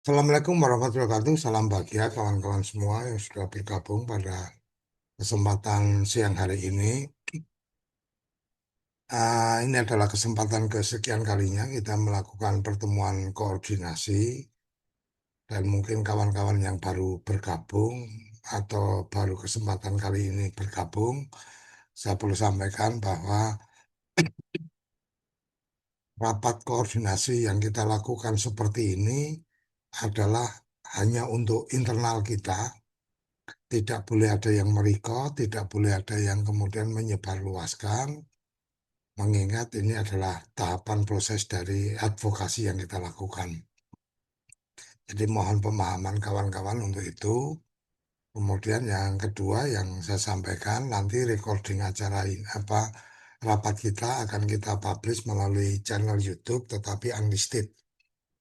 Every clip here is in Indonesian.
Assalamualaikum warahmatullahi wabarakatuh. Salam bahagia kawan-kawan semua yang sudah bergabung pada kesempatan siang hari ini. Ini adalah kesempatan kesekian kalinya kita melakukan pertemuan koordinasi dan mungkin kawan-kawan yang baru bergabung atau baru kesempatan kali ini bergabung, saya perlu sampaikan bahwa rapat koordinasi yang kita lakukan seperti ini adalah hanya untuk internal kita. Tidak boleh ada yang merekod, tidak boleh ada yang kemudian menyebarluaskan, mengingat ini adalah tahapan proses dari advokasi yang kita lakukan. Jadi mohon pemahaman kawan-kawan untuk itu. Kemudian yang kedua yang saya sampaikan, nanti recording acara ini, rapat kita akan kita publish melalui channel YouTube, tetapi unlisted.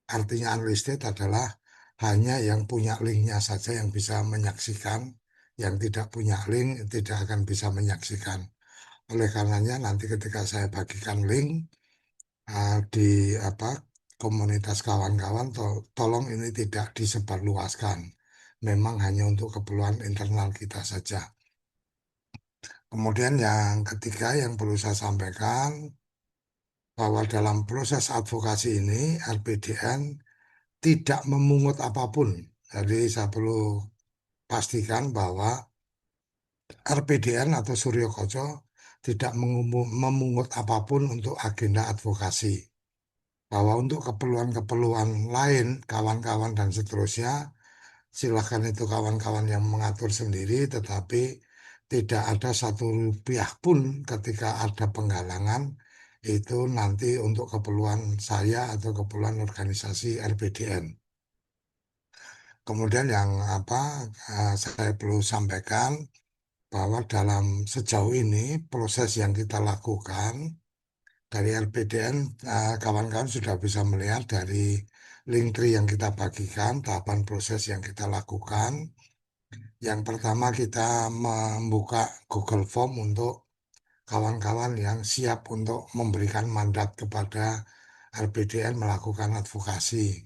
Artinya unlisted adalah hanya yang punya linknya saja yang bisa menyaksikan, yang tidak punya link tidak akan bisa menyaksikan. Oleh karenanya nanti ketika saya bagikan link di komunitas kawan-kawan, tolong ini tidak disebarluaskan. Memang hanya untuk keperluan internal kita saja. Kemudian yang ketiga yang perlu saya sampaikan bahwa dalam proses advokasi ini RPDN tidak memungut apapun. Jadi saya perlu pastikan bahwa RPDN atau Suryo Koco tidak memungut apapun untuk agenda advokasi. Bahwa untuk keperluan-keperluan lain, kawan-kawan dan seterusnya, silahkan itu kawan-kawan yang mengatur sendiri, tetapi tidak ada satu rupiah pun ketika ada penggalangan, itu nanti untuk keperluan saya atau keperluan organisasi RPDN. Kemudian yang saya perlu sampaikan bahwa dalam sejauh ini proses yang kita lakukan dari RPDN, kawan-kawan sudah bisa melihat dari link tree yang kita bagikan, tahapan proses yang kita lakukan. Yang pertama kita membuka Google Form untuk kawan-kawan yang siap untuk memberikan mandat kepada RPDN melakukan advokasi.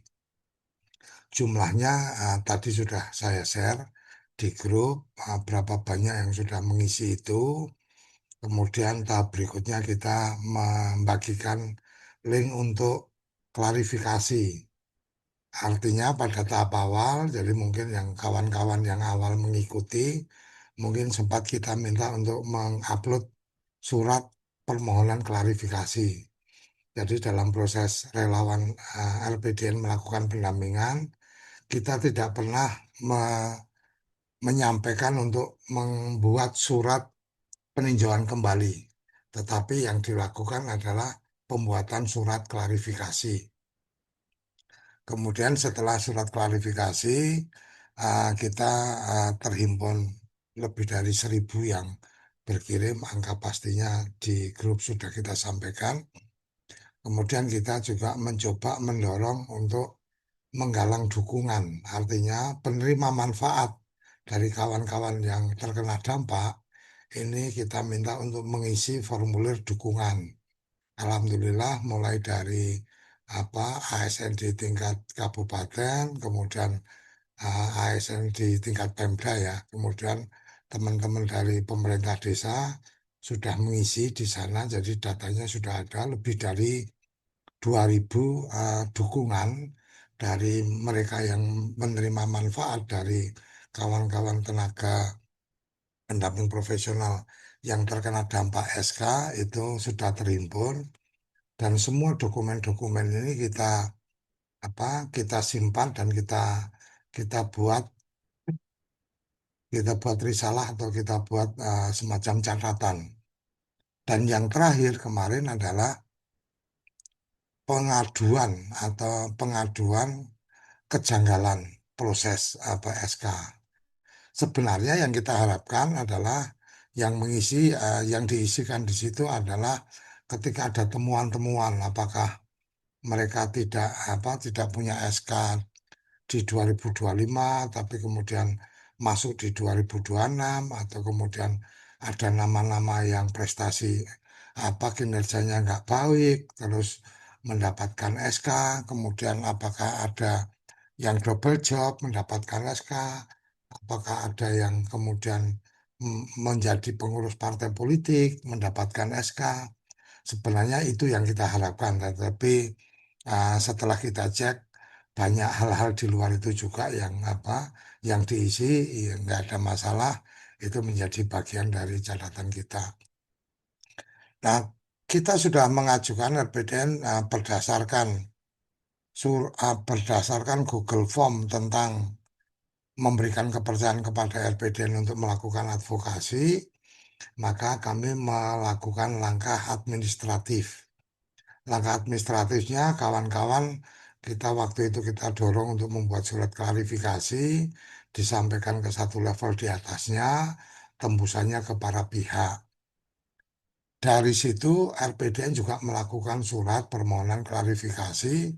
Jumlahnya tadi sudah saya share di grup, berapa banyak yang sudah mengisi itu. Kemudian tahap berikutnya kita membagikan link untuk klarifikasi. Artinya pada tahap awal, jadi mungkin yang kawan-kawan yang awal mengikuti, mungkin sempat kita minta untuk mengupload surat permohonan klarifikasi. Jadi dalam proses relawan LPDN melakukan pendampingan, kita tidak pernah menyampaikan untuk membuat surat peninjauan kembali. Tetapi yang dilakukan adalah pembuatan surat klarifikasi. Kemudian setelah surat klarifikasi, kita terhimpun lebih dari 1.000 yang berkirim, angka pastinya di grup sudah kita sampaikan. Kemudian kita juga mencoba mendorong untuk menggalang dukungan, artinya penerima manfaat dari kawan-kawan yang terkena dampak, ini kita minta untuk mengisi formulir dukungan. Alhamdulillah mulai dari ASN di tingkat kabupaten, kemudian ASN di tingkat Pemda ya, kemudian teman-teman dari pemerintah desa sudah mengisi di sana, jadi datanya sudah ada lebih dari 2.000 dukungan dari mereka yang menerima manfaat dari kawan-kawan tenaga pendamping profesional yang terkena dampak SK itu sudah terhimpun dan semua dokumen-dokumen ini kita simpan dan kita buat risalah atau kita buat semacam catatan. Dan yang terakhir kemarin adalah pengaduan atau pengaduan kejanggalan proses SK. Sebenarnya yang kita harapkan adalah yang diisikan di situ adalah ketika ada temuan-temuan, apakah mereka tidak punya SK di 2025, tapi kemudian masuk di 2026, atau kemudian ada nama-nama yang prestasi kinerjanya nggak baik, terus mendapatkan SK, kemudian apakah ada yang double job mendapatkan SK, apakah ada yang kemudian menjadi pengurus partai politik mendapatkan SK. Sebenarnya itu yang kita harapkan, tetapi setelah kita cek banyak hal-hal di luar itu juga yang yang diisi ya, nggak ada masalah, itu menjadi bagian dari catatan kita. Nah, kita sudah mengajukan RPDN berdasarkan Google Form tentang memberikan kepercayaan kepada RPDN untuk melakukan advokasi, maka kami melakukan langkah administratif. Langkah administratifnya kawan-kawan kita waktu itu kita dorong untuk membuat surat klarifikasi, disampaikan ke satu level di atasnya, tembusannya ke para pihak. Dari situ RPDN juga melakukan surat permohonan klarifikasi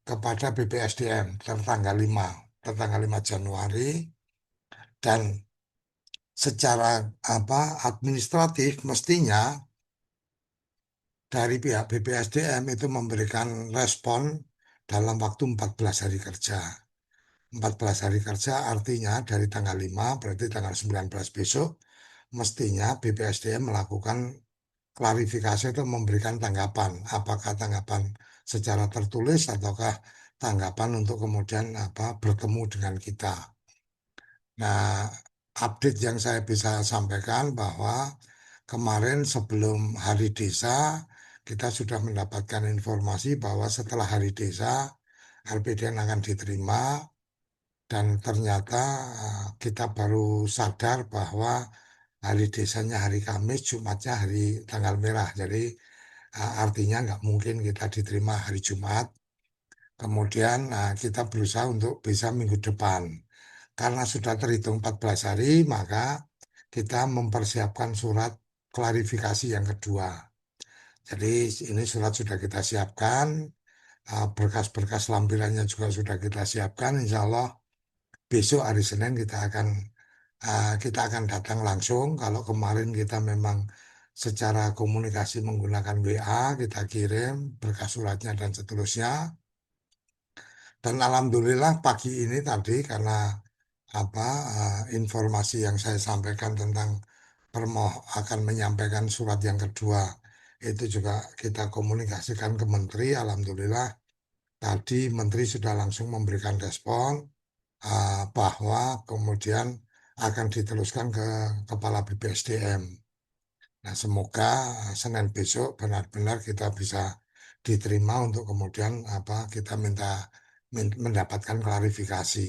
kepada BPSDM tertanggal 5 Januari, dan secara administratif mestinya dari pihak BPSDM itu memberikan respon dalam waktu 14 hari kerja. 14 hari kerja artinya dari tanggal 5 berarti tanggal 19 besok mestinya BPSDM melakukan klarifikasi atau memberikan tanggapan. Apakah tanggapan secara tertulis ataukah tanggapan untuk kemudian bertemu dengan kita. Nah, update yang saya bisa sampaikan bahwa kemarin sebelum Hari Desa, kita sudah mendapatkan informasi bahwa setelah Hari Desa, RPDN akan diterima, dan ternyata kita baru sadar bahwa Hari Desanya hari Kamis, Jumatnya hari tanggal merah. Jadi artinya nggak mungkin kita diterima hari Jumat. Kemudian kita berusaha untuk bisa minggu depan. Karena sudah terhitung 14 hari, maka kita mempersiapkan surat klarifikasi yang kedua. Jadi ini surat sudah kita siapkan, berkas-berkas lampirannya juga sudah kita siapkan. Insya Allah besok hari Senin kita akan datang langsung. Kalau kemarin kita memang secara komunikasi menggunakan WA, kita kirim berkas suratnya dan seterusnya. Dan alhamdulillah pagi ini tadi karena apa informasi yang saya sampaikan tentang akan menyampaikan surat yang kedua itu juga kita komunikasikan ke Menteri. Alhamdulillah tadi Menteri sudah langsung memberikan respon bahwa kemudian akan diteruskan ke Kepala BPSDM. Nah, semoga Senin besok benar-benar kita bisa diterima untuk kemudian kita mendapatkan klarifikasi.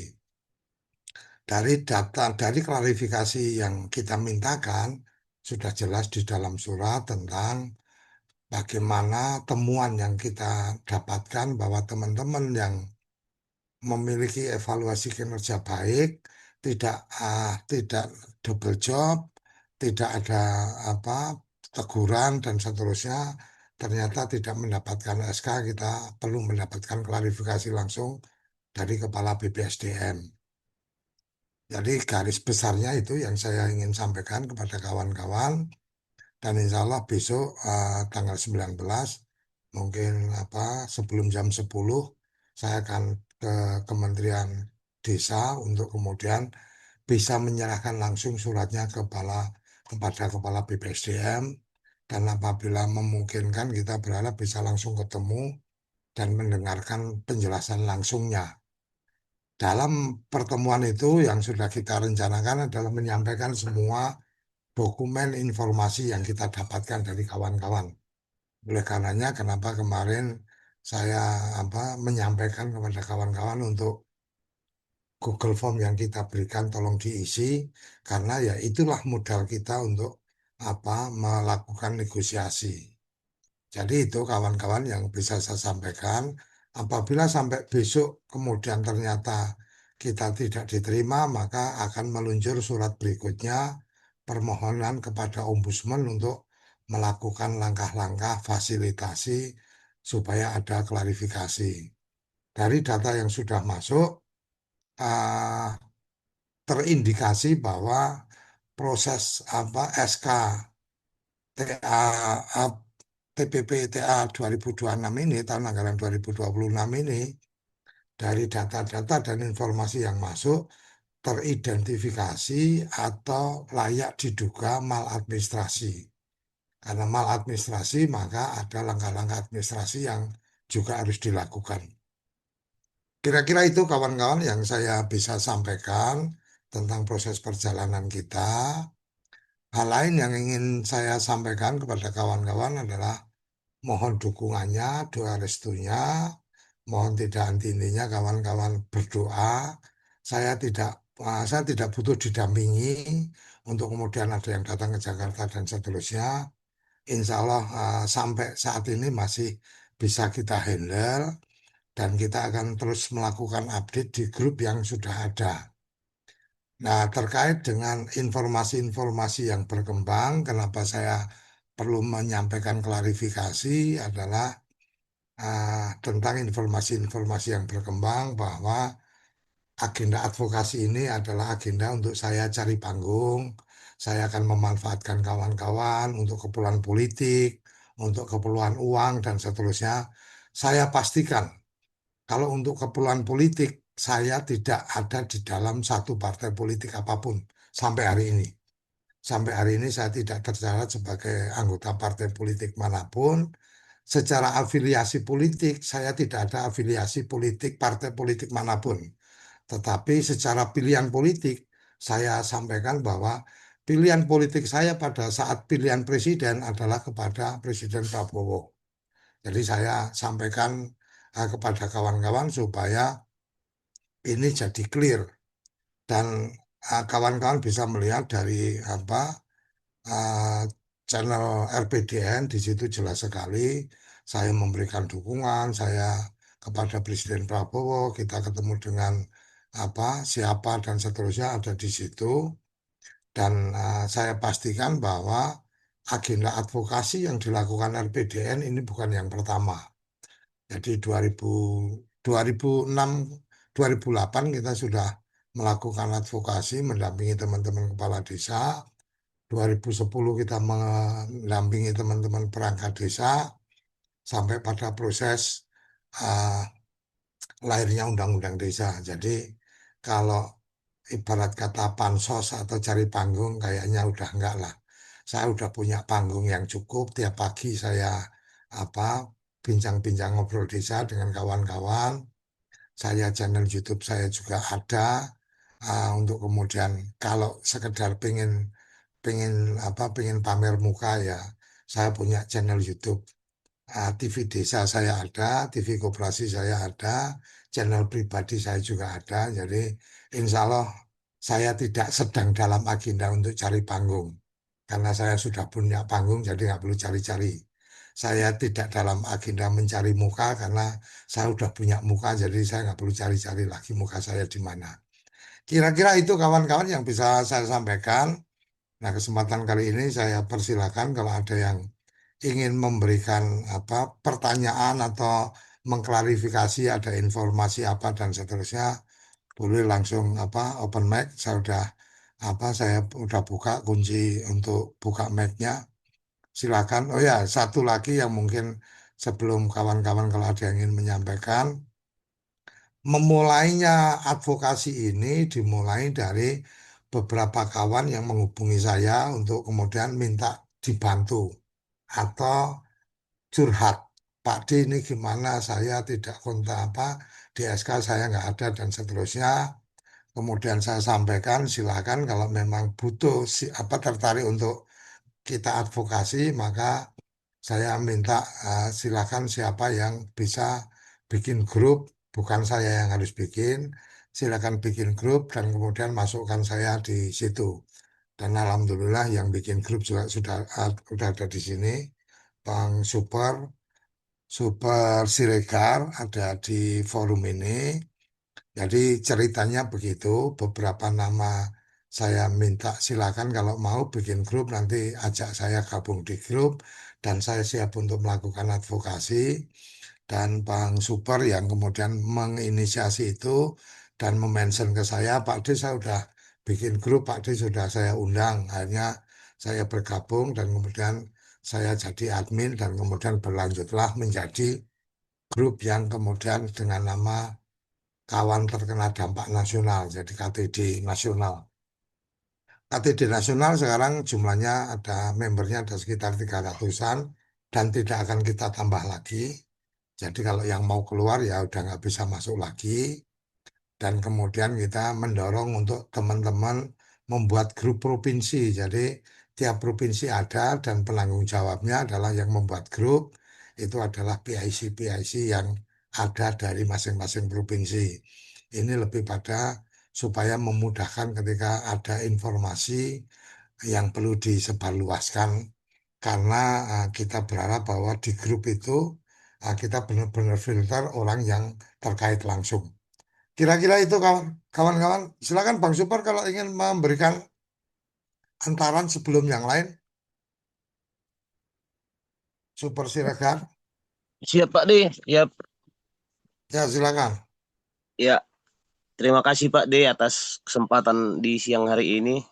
Dari klarifikasi yang kita mintakan sudah jelas di dalam surat tentang bagaimana temuan yang kita dapatkan bahwa teman-teman yang memiliki evaluasi kinerja baik, tidak double job, tidak ada teguran dan seterusnya, ternyata tidak mendapatkan SK, kita perlu mendapatkan klarifikasi langsung dari Kepala BPSDM. Jadi garis besarnya itu yang saya ingin sampaikan kepada kawan-kawan, dan insya Allah besok tanggal 19 mungkin sebelum jam 10 saya akan ke Kementerian Desa untuk kemudian bisa menyerahkan langsung suratnya kepada Kepala BPSDM, dan apabila memungkinkan kita berharap bisa langsung ketemu dan mendengarkan penjelasan langsungnya. Dalam pertemuan itu yang sudah kita rencanakan adalah menyampaikan semua dokumen informasi yang kita dapatkan dari kawan-kawan. Oleh karenanya, kenapa kemarin saya menyampaikan kepada kawan-kawan untuk Google Form yang kita berikan tolong diisi, karena ya itulah modal kita untuk melakukan negosiasi. Jadi itu kawan-kawan yang bisa saya sampaikan. Apabila sampai besok kemudian ternyata kita tidak diterima, maka akan meluncur surat berikutnya, permohonan kepada Ombudsman untuk melakukan langkah-langkah fasilitasi supaya ada klarifikasi. Dari data yang sudah masuk, ah, terindikasi bahwa proses SK TA TPP TA 2026 ini, tahun anggaran 2026 ini, dari data-data dan informasi yang masuk teridentifikasi atau layak diduga maladministrasi. Karena maladministrasi, maka ada langkah-langkah administrasi yang juga harus dilakukan. Kira-kira itu kawan-kawan yang saya bisa sampaikan tentang proses perjalanan kita. Hal lain yang ingin saya sampaikan kepada kawan-kawan adalah mohon dukungannya, doa restunya, mohon tidak henti-hentinya kawan-kawan berdoa. Saya tidak butuh didampingi untuk kemudian ada yang datang ke Jakarta dan seterusnya. Insya Allah sampai saat ini masih bisa kita handle dan kita akan terus melakukan update di grup yang sudah ada. Nah, terkait dengan informasi-informasi yang berkembang, kenapa saya perlu menyampaikan klarifikasi adalah tentang informasi-informasi yang berkembang bahwa agenda advokasi ini adalah agenda untuk saya cari panggung. Saya akan memanfaatkan kawan-kawan untuk keperluan politik, untuk keperluan uang, dan seterusnya. Saya pastikan kalau untuk keperluan politik, saya tidak ada di dalam satu partai politik apapun sampai hari ini. Sampai hari ini saya tidak tercatat sebagai anggota partai politik manapun. Secara afiliasi politik, saya tidak ada afiliasi politik partai politik manapun. Tetapi secara pilihan politik, saya sampaikan bahwa pilihan politik saya pada saat pilihan presiden adalah kepada Presiden Prabowo. Jadi saya sampaikan kepada kawan-kawan supaya ini jadi clear dan kawan-kawan bisa melihat dari apa eh, channel RPDN di situ jelas sekali saya memberikan dukungan saya kepada Presiden Prabowo, kita ketemu dengan apa siapa dan seterusnya ada di situ dan saya pastikan bahwa agenda advokasi yang dilakukan RPDN ini bukan yang pertama. Jadi 2006 2008 kita sudah melakukan advokasi mendampingi teman-teman kepala desa. 2010 kita mendampingi teman-teman perangkat desa sampai pada proses uh, lahirnya undang-undang desa. Jadi kalau ibarat kata pansos atau cari panggung kayaknya udah enggak lah. Saya udah punya panggung yang cukup. Tiap pagi saya apa bincang-bincang ngobrol desa dengan kawan-kawan. Saya channel YouTube saya juga ada untuk kemudian kalau sekedar pengen pengen pamer muka ya saya punya channel YouTube. TV desa saya ada, TV koperasi saya ada, channel pribadi saya juga ada. Jadi insya Allah saya tidak sedang dalam agenda untuk cari panggung. Karena saya sudah punya panggung, jadi nggak perlu cari-cari. Saya tidak dalam agenda mencari muka karena saya sudah punya muka, jadi saya nggak perlu cari-cari lagi muka saya di mana. Kira-kira itu kawan-kawan yang bisa saya sampaikan. Nah, kesempatan kali ini saya persilakan kalau ada yang ingin memberikan apa pertanyaan atau mengklarifikasi ada informasi apa dan seterusnya, boleh langsung apa open mic. Saya udah buka kunci untuk buka mic-nya. Silakan. Oh ya, satu lagi yang mungkin sebelum kawan-kawan kalau ada yang ingin menyampaikan, memulainya advokasi ini dimulai dari beberapa kawan yang menghubungi saya untuk kemudian minta dibantu atau curhat. Pak D ini gimana saya tidak kontak apa di SK saya nggak ada dan seterusnya. Kemudian saya sampaikan silakan kalau memang butuh tertarik untuk kita advokasi maka saya minta silakan siapa yang bisa bikin grup, bukan saya yang harus bikin. Silakan bikin grup dan kemudian masukkan saya di situ. Dan alhamdulillah yang bikin grup juga sudah ada di sini. Bang Super Siregar ada di forum ini. Jadi ceritanya begitu, beberapa nama saya minta silakan kalau mau bikin grup nanti ajak saya gabung di grup dan saya siap untuk melakukan advokasi dan Bang Super yang kemudian menginisiasi itu dan memention ke saya, Pak D saya sudah bikin grup, Pak D sudah saya undang, akhirnya saya bergabung dan kemudian saya jadi admin dan kemudian berlanjutlah menjadi grup yang kemudian dengan nama kawan terkena dampak nasional, jadi KTD nasional. KTD nasional sekarang jumlahnya ada membernya ada sekitar 300-an dan tidak akan kita tambah lagi. Jadi kalau yang mau keluar ya udah nggak bisa masuk lagi. Dan kemudian kita mendorong untuk teman-teman membuat grup provinsi. Jadi tiap provinsi ada dan penanggung jawabnya adalah yang membuat grup itu adalah PIC-PIC yang ada dari masing-masing provinsi. Ini lebih pada supaya memudahkan ketika ada informasi yang perlu disebarluaskan karena kita berharap bahwa di grup itu kita benar-benar filter orang yang terkait langsung. Kira-kira itu kawan-kawan. Silakan Bang Super kalau ingin memberikan antaran sebelum yang lain. Super Siregar. Siap Pak D, siap. Ya silakan. Ya, terima kasih Pak D atas kesempatan di siang hari ini.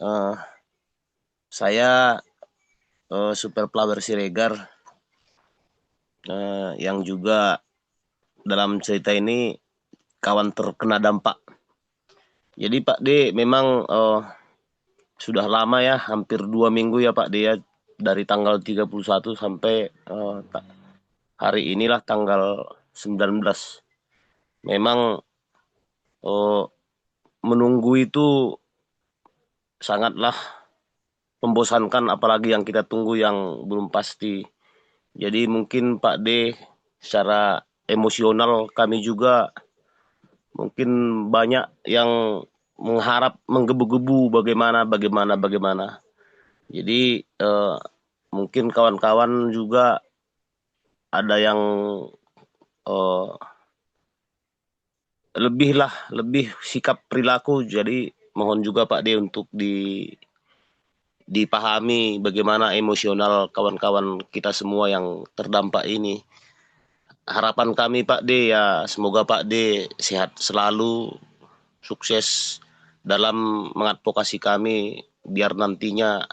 Eh, saya Super Flower Siregar yang juga dalam cerita ini kawan terkena dampak. Jadi Pak D memang sudah lama ya, hampir 2 minggu ya Pak D ya, dari tanggal 31 sampai hari inilah tanggal 19. Memang eh, menunggu itu sangatlah membosankan apalagi yang kita tunggu yang belum pasti. Jadi mungkin Pak D secara emosional kami juga mungkin banyak yang mengharap menggebu-gebu bagaimana. Jadi mungkin kawan-kawan juga ada yang eh, lebih sikap perilaku. Jadi mohon juga Pak D untuk dipahami bagaimana emosional kawan-kawan kita semua yang terdampak ini. Harapan kami Pak D ya semoga Pak D sehat selalu, sukses dalam mengadvokasi kami biar nantinya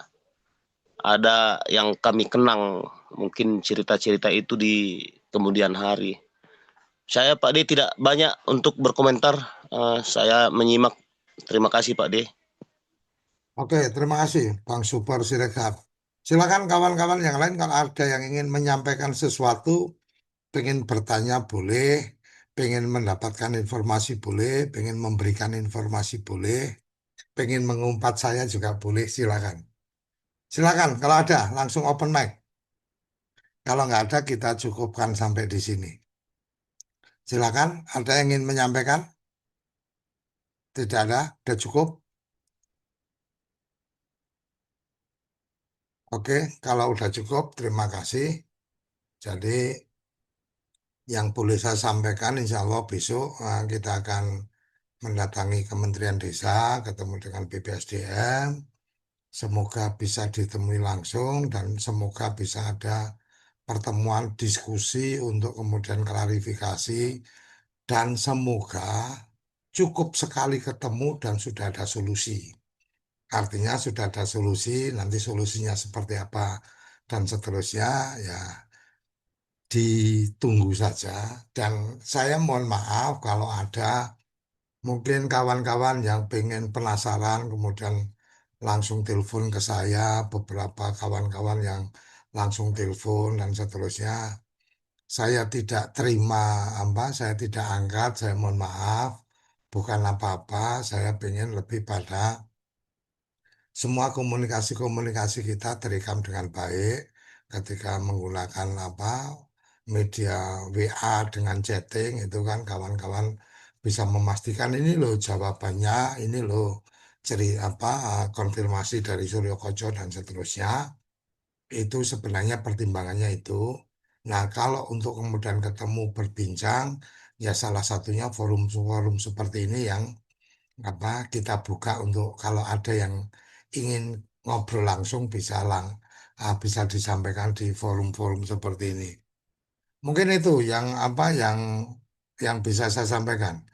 ada yang kami kenang mungkin cerita-cerita itu di kemudian hari. Saya Pak D tidak banyak untuk berkomentar. Saya menyimak. Terima kasih Pak D. Oke, terima kasih Bang Super Siregar. Silakan kawan-kawan yang lain kalau ada yang ingin menyampaikan sesuatu, pengen bertanya boleh, pengen mendapatkan informasi boleh, pengen memberikan informasi boleh, pengen mengumpat saya juga boleh, silakan. Silakan kalau ada langsung open mic. Kalau nggak ada kita cukupkan sampai di sini. Silakan, ada yang ingin menyampaikan? Tidak ada, sudah cukup. Oke, kalau udah cukup, terima kasih. Jadi yang boleh saya sampaikan, insya Allah besok kita akan mendatangi Kementerian Desa, ketemu dengan BPSDM. Semoga bisa ditemui langsung dan semoga bisa ada pertemuan diskusi untuk kemudian klarifikasi dan semoga cukup sekali ketemu dan sudah ada solusi. Artinya sudah ada solusi, nanti solusinya seperti apa dan seterusnya ya ditunggu saja. Dan saya mohon maaf kalau ada mungkin kawan-kawan yang pengen penasaran kemudian langsung telepon ke saya, beberapa kawan-kawan yang langsung telepon dan seterusnya. Saya tidak terima apa, saya tidak angkat, saya mohon maaf. Bukan apa-apa, saya pengen lebih pada semua komunikasi-komunikasi kita terekam dengan baik ketika menggunakan apa media WA dengan chatting itu kan kawan-kawan bisa memastikan ini loh jawabannya, ini loh konfirmasi dari Suryo Koco dan seterusnya. Itu sebenarnya pertimbangannya itu. Nah, kalau untuk kemudian ketemu berbincang, ya salah satunya forum-forum seperti ini yang apa kita buka untuk kalau ada yang ingin ngobrol langsung bisa disampaikan di forum-forum seperti ini. Mungkin itu yang apa yang bisa saya sampaikan.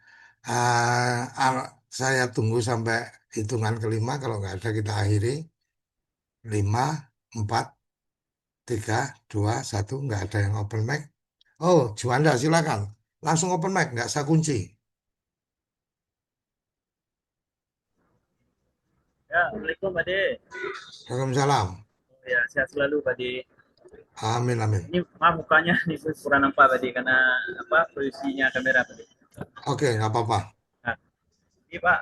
Saya tunggu sampai hitungan kelima kalau nggak ada kita akhiri. Lima, empat, tiga, dua, satu, nggak ada yang open mic. Oh, Juanda silakan. Langsung open mic, nggak saya kunci. Ya, Assalamualaikum Pak De. Waalaikumsalam. Ya, sehat selalu Pak De. Amin, amin. Ini maaf mukanya ini kurang nampak Pak De karena apa posisinya kamera Pak De. Oke, nggak apa-apa. Nah, ini Pak,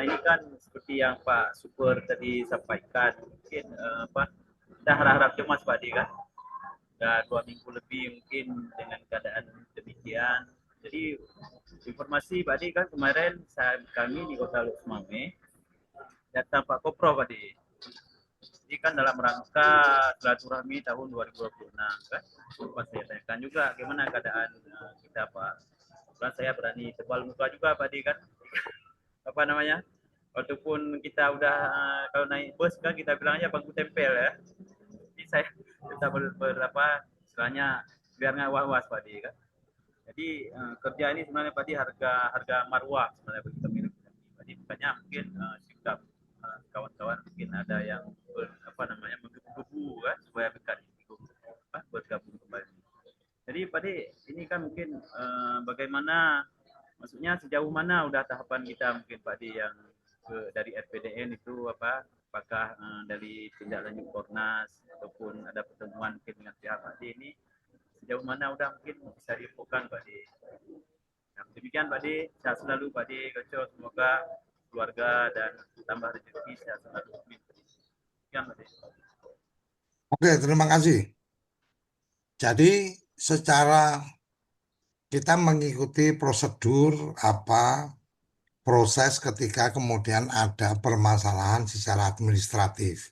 ini kan seperti yang Pak Super tadi sampaikan, mungkin apa kita harap-harap cemas Pak De kan. Sudah 2 minggu lebih mungkin dengan keadaan demikian. Jadi informasi Pak De kan kemarin kami di Kota Luk Mame datang Pak Kopro Pak De. Ini kan dalam rangka silaturahmi tahun 2026 kan. Pas saya tanyakan juga gimana keadaan kita Pak. Kan saya berani tebal muka juga Pak Di kan. Apa namanya? Walaupun kita udah kalau naik bus kan kita bilang aja bangku tempel ya. Jadi saya kita berapa istilahnya biar nggak was-was Pak Di kan. Jadi kerja ini sebenarnya Pak Di harga harga marwah sebenarnya bagi kami. Jadi makanya mungkin sikap kawan-kawan mungkin ada yang apa namanya menggebu-gebu kan supaya bergabung kembali. Jadi Pak De, ini kan mungkin bagaimana maksudnya sejauh mana udah tahapan kita mungkin Pak De yang dari RPDN itu apa apakah dari tindak lanjut Kornas ataupun ada pertemuan mungkin dengan pihak Pak De ini sejauh mana udah mungkin bisa diinfokan Pak De. Nah, demikian Pak De, sehat selalu Pak De, Koco, semoga keluarga dan tambah rezeki sehat selalu. Demikian Pak De. Oke, terima kasih. Jadi, secara kita mengikuti prosedur apa proses ketika kemudian ada permasalahan secara administratif.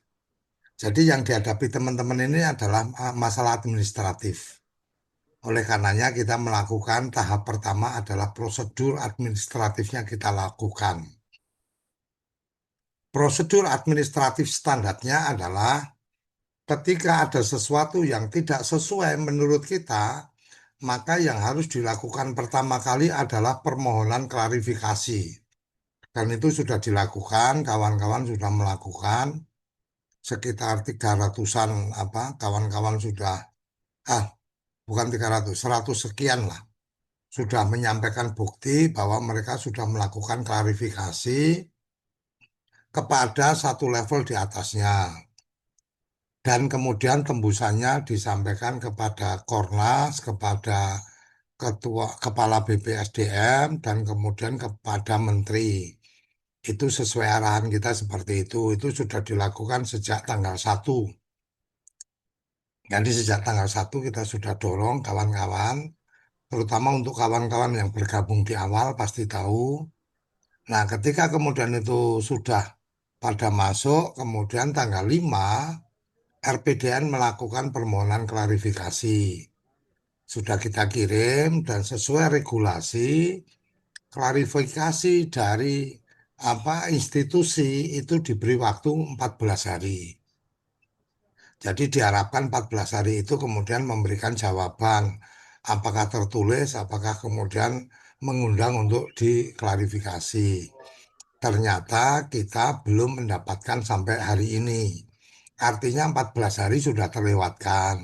Jadi yang dihadapi teman-teman ini adalah masalah administratif. Oleh karenanya kita melakukan tahap pertama adalah prosedur administratifnya kita lakukan. Prosedur administratif standarnya adalah ketika ada sesuatu yang tidak sesuai menurut kita, maka yang harus dilakukan pertama kali adalah permohonan klarifikasi. Dan itu sudah dilakukan, kawan-kawan sudah melakukan sekitar 300-an apa kawan-kawan sudah ah bukan 300, 100 sekian lah sudah menyampaikan bukti bahwa mereka sudah melakukan klarifikasi kepada satu level di atasnya. Dan kemudian tembusannya disampaikan kepada Kornas, kepada Ketua Kepala BPSDM, dan kemudian kepada Menteri. Itu sesuai arahan kita seperti itu. Itu sudah dilakukan sejak tanggal 1. Jadi sejak tanggal 1 kita sudah dorong kawan-kawan, terutama untuk kawan-kawan yang bergabung di awal pasti tahu. Nah, ketika kemudian itu sudah pada masuk, kemudian tanggal 5, RPDN melakukan permohonan klarifikasi. Sudah kita kirim dan sesuai regulasi, klarifikasi dari apa institusi itu diberi waktu 14 hari. Jadi diharapkan 14 hari itu kemudian memberikan jawaban apakah tertulis, apakah kemudian mengundang untuk diklarifikasi. Ternyata kita belum mendapatkan sampai hari ini. Artinya 14 hari sudah terlewatkan.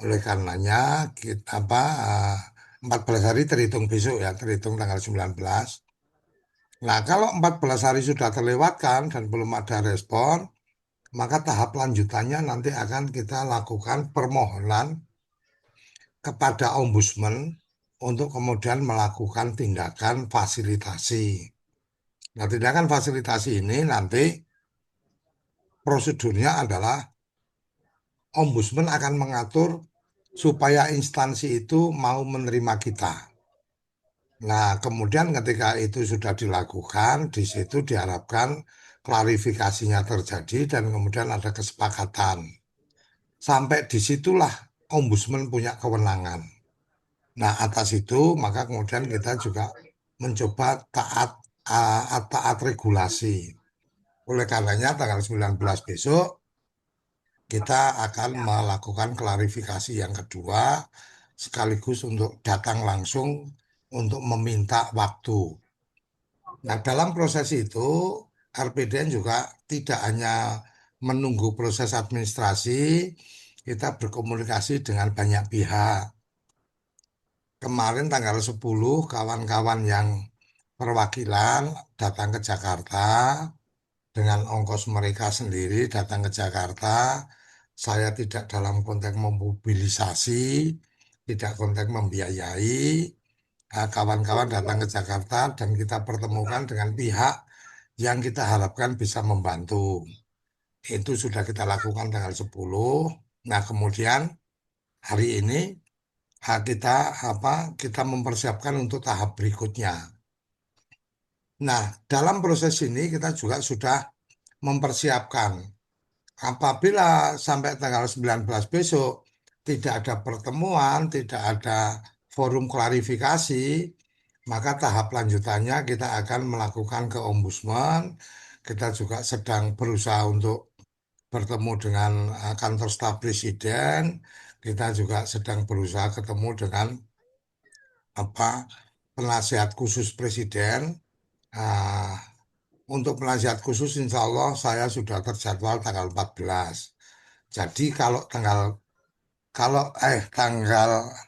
Oleh karenanya kita 14 hari terhitung besok ya, terhitung tanggal 19. Nah, kalau 14 hari sudah terlewatkan dan belum ada respon, maka tahap lanjutannya nanti akan kita lakukan permohonan kepada Ombudsman untuk kemudian melakukan tindakan fasilitasi. Nah, tindakan fasilitasi ini nanti prosedurnya adalah Ombudsman akan mengatur supaya instansi itu mau menerima kita. Nah, kemudian ketika itu sudah dilakukan, di situ diharapkan klarifikasinya terjadi dan kemudian ada kesepakatan. Sampai disitulah Ombudsman punya kewenangan. Nah, atas itu maka kemudian kita juga mencoba taat regulasi. Oleh karenanya tanggal 19 besok kita akan melakukan klarifikasi yang kedua sekaligus untuk datang langsung untuk meminta waktu. Nah, dalam proses itu RPDN juga tidak hanya menunggu proses administrasi, kita berkomunikasi dengan banyak pihak. Kemarin tanggal 10 kawan-kawan yang perwakilan datang ke Jakarta dengan ongkos mereka sendiri datang ke Jakarta. Saya tidak dalam konteks memobilisasi, tidak konteks membiayai. Kawan-kawan datang ke Jakarta dan kita pertemukan dengan pihak yang kita harapkan bisa membantu. Itu sudah kita lakukan tanggal 10. Nah, kemudian hari ini kita kita mempersiapkan untuk tahap berikutnya. Nah, dalam proses ini kita juga sudah mempersiapkan apabila sampai tanggal 19 besok tidak ada pertemuan, tidak ada forum klarifikasi, maka tahap lanjutannya kita akan melakukan ke Ombudsman. Kita juga sedang berusaha untuk bertemu dengan kantor staf presiden. Kita juga sedang berusaha ketemu dengan apa penasihat khusus presiden. Ah, untuk penasihat khusus insya Allah saya sudah terjadwal tanggal 14. Jadi kalau tanggal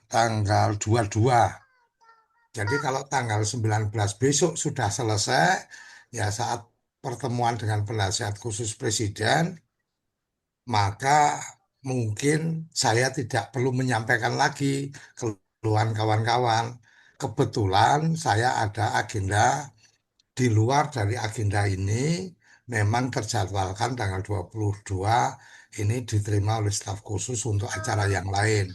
tanggal 22. Jadi kalau tanggal 19 besok sudah selesai, ya saat pertemuan dengan penasihat khusus presiden, maka mungkin saya tidak perlu menyampaikan lagi keluhan kawan-kawan. Kebetulan saya ada agenda di luar dari agenda ini, memang terjadwalkan tanggal 22 ini diterima oleh staf khusus untuk acara yang lain.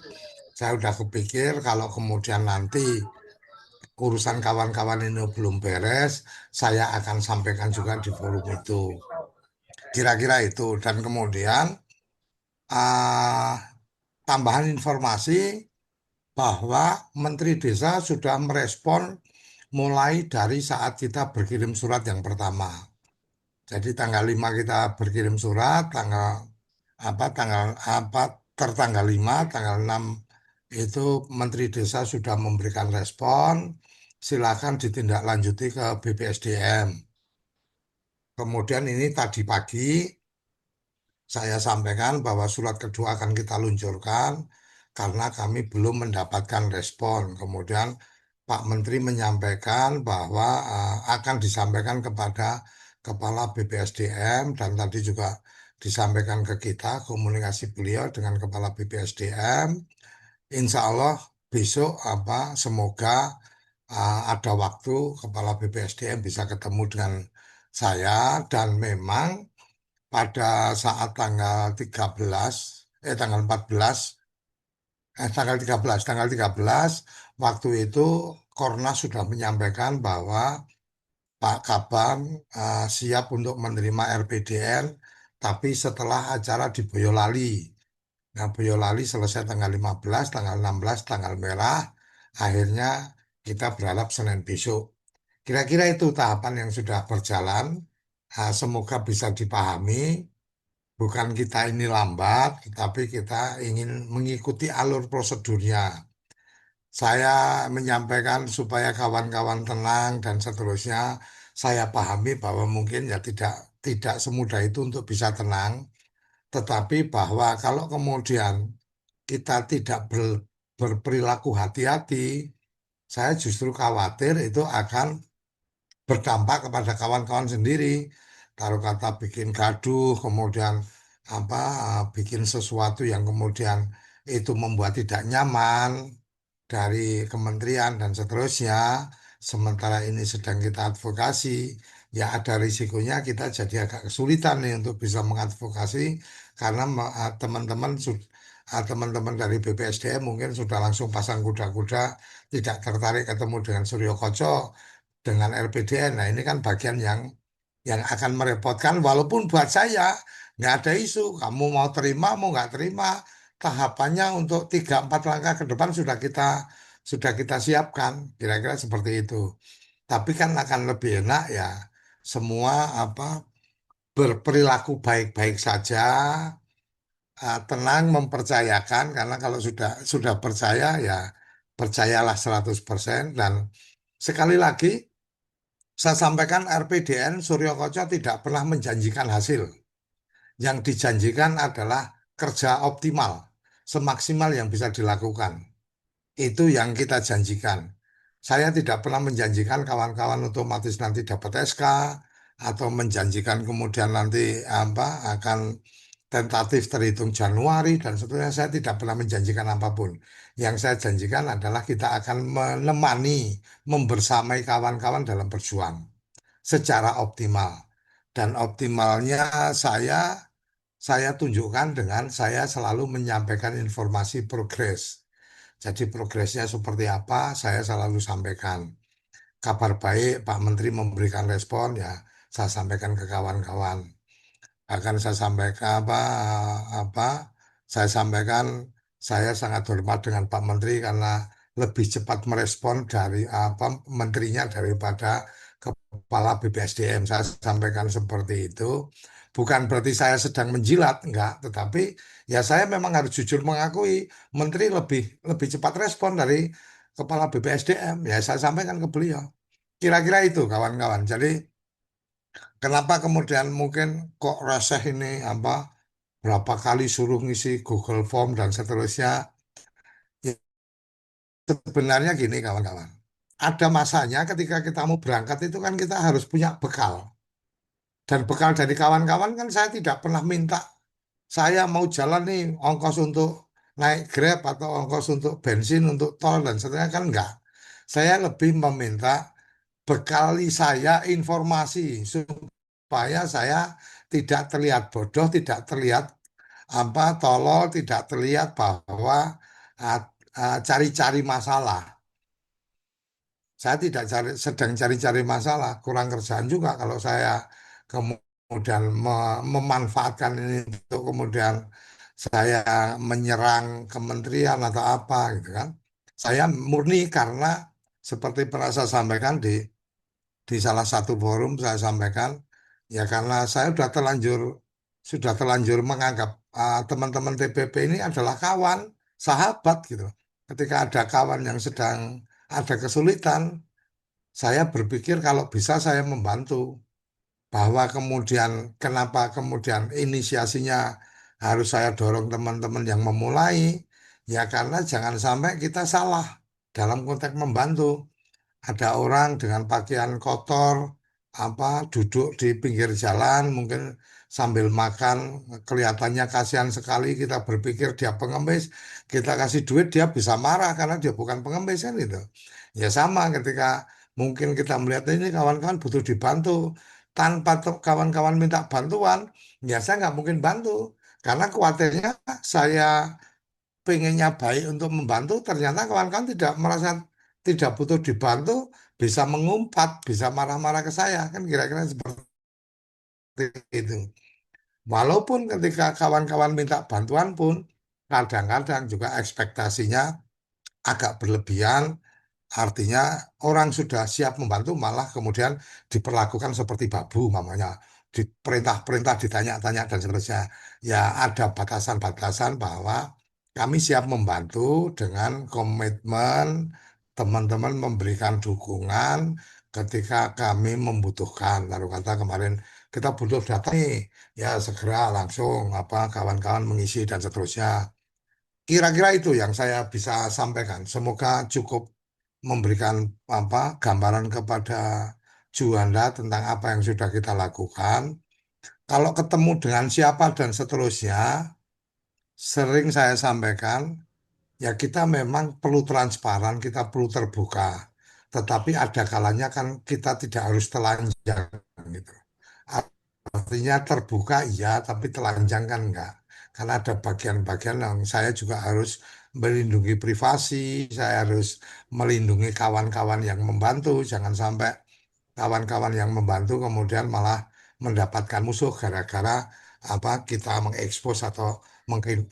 Saya udah kepikir kalau kemudian nanti urusan kawan-kawan ini belum beres, saya akan sampaikan juga di forum itu. Kira-kira itu. Dan kemudian ah, tambahan informasi bahwa Menteri Desa sudah merespon mulai dari saat kita berkirim surat yang pertama. Jadi tanggal 5 kita berkirim surat, tanggal tertanggal 5, tanggal 6 itu Menteri Desa sudah memberikan respon, silakan ditindaklanjuti ke BPSDM. Kemudian ini tadi pagi saya sampaikan bahwa surat kedua akan kita luncurkan karena kami belum mendapatkan respon. Kemudian Pak Menteri menyampaikan bahwa akan disampaikan kepada Kepala BPSDM dan tadi juga disampaikan ke kita komunikasi beliau dengan Kepala BPSDM. Insya Allah besok semoga ada waktu Kepala BPSDM bisa ketemu dengan saya dan memang pada saat tanggal 14, tanggal 13 waktu itu Kornas sudah menyampaikan bahwa Pak Kaban siap untuk menerima RPDN, tapi setelah acara di Boyolali. Nah, Boyolali selesai tanggal 15, tanggal 16, tanggal merah, akhirnya kita berharap Senin besok. Kira-kira itu tahapan yang sudah berjalan. Semoga bisa dipahami. Bukan kita ini lambat, tapi kita ingin mengikuti alur prosedurnya. Saya menyampaikan supaya kawan-kawan tenang dan seterusnya. Saya pahami bahwa mungkin ya tidak semudah itu untuk bisa tenang, tetapi bahwa kalau kemudian kita tidak berperilaku hati-hati, saya justru khawatir itu akan berdampak kepada kawan-kawan sendiri. Taruh kata bikin gaduh, kemudian apa bikin sesuatu yang kemudian itu membuat tidak nyaman dari kementerian dan seterusnya. Sementara ini sedang kita advokasi, ya ada risikonya kita jadi agak kesulitan nih untuk bisa mengadvokasi karena teman-teman dari BPSDM mungkin sudah langsung pasang kuda-kuda, tidak tertarik ketemu dengan Suryo Koco dengan RPDN. Nah, ini kan bagian yang akan merepotkan. Walaupun buat saya nggak ada isu. Kamu mau terima, mau nggak terima, tahapannya untuk 3-4 langkah ke depan sudah kita siapkan. Kira-kira seperti itu. Tapi kan akan lebih enak ya. Semua berperilaku baik-baik saja, tenang mempercayakan. Karena kalau sudah percaya ya percayalah 100%. Dan sekali lagi saya sampaikan RPDN Suryo Koco tidak pernah menjanjikan hasil. Yang dijanjikan adalah kerja optimal, semaksimal yang bisa dilakukan. Itu yang kita janjikan. Saya tidak pernah menjanjikan kawan-kawan otomatis nanti dapat SK, atau menjanjikan kemudian nanti akan tentatif terhitung Januari dan seterusnya. Saya tidak pernah menjanjikan apapun. Yang saya janjikan adalah kita akan menemani, membersamai kawan-kawan dalam berjuang secara optimal. Dan optimalnya saya tunjukkan dengan saya selalu menyampaikan informasi progres. Jadi progresnya seperti apa, saya selalu sampaikan. Kabar baik, Pak Menteri memberikan respon, ya saya sampaikan ke kawan-kawan. Akan saya sampaikan apa saya sampaikan saya sangat hormat dengan Pak Menteri karena lebih cepat merespon dari menterinya daripada kepala BPSDM. Saya sampaikan seperti itu. Bukan berarti saya sedang menjilat, enggak, tetapi ya saya memang harus jujur mengakui menteri lebih lebih cepat respon dari kepala BPSDM. Ya saya sampaikan ke beliau. Kira-kira itu kawan-kawan. Jadi kenapa kemudian mungkin kok reseh ini berapa kali suruh ngisi Google Form dan seterusnya. Ya, sebenarnya gini kawan-kawan. Ada masanya ketika kita mau berangkat itu kan kita harus punya bekal. Dan bekal dari kawan-kawan kan saya tidak pernah minta saya mau jalan nih ongkos untuk naik Grab atau ongkos untuk bensin, untuk tol dan seterusnya kan enggak. Saya lebih meminta bekali saya informasi supaya saya tidak terlihat bodoh, tidak terlihat tolol, tidak terlihat bahwa ah, cari-cari masalah. Saya tidak sedang cari-cari masalah, kurang kerjaan juga kalau saya kemudian memanfaatkan ini untuk kemudian saya menyerang kementerian atau apa gitu kan. Saya murni karena seperti pernah saya sampaikan di salah satu forum saya sampaikan ya karena saya sudah terlanjur menganggap teman-teman TPP ini adalah kawan, sahabat gitu. Ketika ada kawan yang sedang ada kesulitan, saya berpikir kalau bisa saya membantu. Bahwa kemudian kenapa kemudian inisiasinya harus saya dorong teman-teman yang memulai, ya karena jangan sampai kita salah dalam konteks membantu. Ada orang dengan pakaian kotor, duduk di pinggir jalan, mungkin sambil makan, kelihatannya kasihan sekali. Kita berpikir dia pengemis, kita kasih duit dia bisa marah karena dia bukan pengemis kan itu. Ya sama ketika mungkin kita melihat ini kawan-kawan butuh dibantu, tanpa kawan-kawan minta bantuan, ya saya nggak mungkin bantu. Karena khawatirnya saya pengennya baik untuk membantu, ternyata kawan-kawan tidak merasa tidak butuh dibantu, bisa mengumpat, bisa marah-marah ke saya, kan kira-kira seperti itu. Walaupun ketika kawan-kawan minta bantuan pun, kadang-kadang juga ekspektasinya agak berlebihan, artinya orang sudah siap membantu malah kemudian diperlakukan seperti babu mamanya. Diperintah-perintah, ditanya-tanya dan seterusnya. Ya ada batasan-batasan bahwa kami siap membantu dengan komitmen teman-teman memberikan dukungan ketika kami membutuhkan. Lalu kata kemarin kita butuh data nih, ya segera langsung kawan-kawan mengisi dan seterusnya. Kira-kira itu yang saya bisa sampaikan. Semoga cukup memberikan gambaran kepada Juanda tentang apa yang sudah kita lakukan. Kalau ketemu dengan siapa dan seterusnya, sering saya sampaikan, ya kita memang perlu transparan, kita perlu terbuka. Tetapi ada kalanya kan kita tidak harus telanjang gitu. Artinya terbuka iya, tapi telanjang kan enggak. Karena ada bagian-bagian yang saya juga harus melindungi privasi, saya harus melindungi kawan-kawan yang membantu. Jangan sampai kawan-kawan yang membantu kemudian malah mendapatkan musuh gara-gara kita mengekspos atau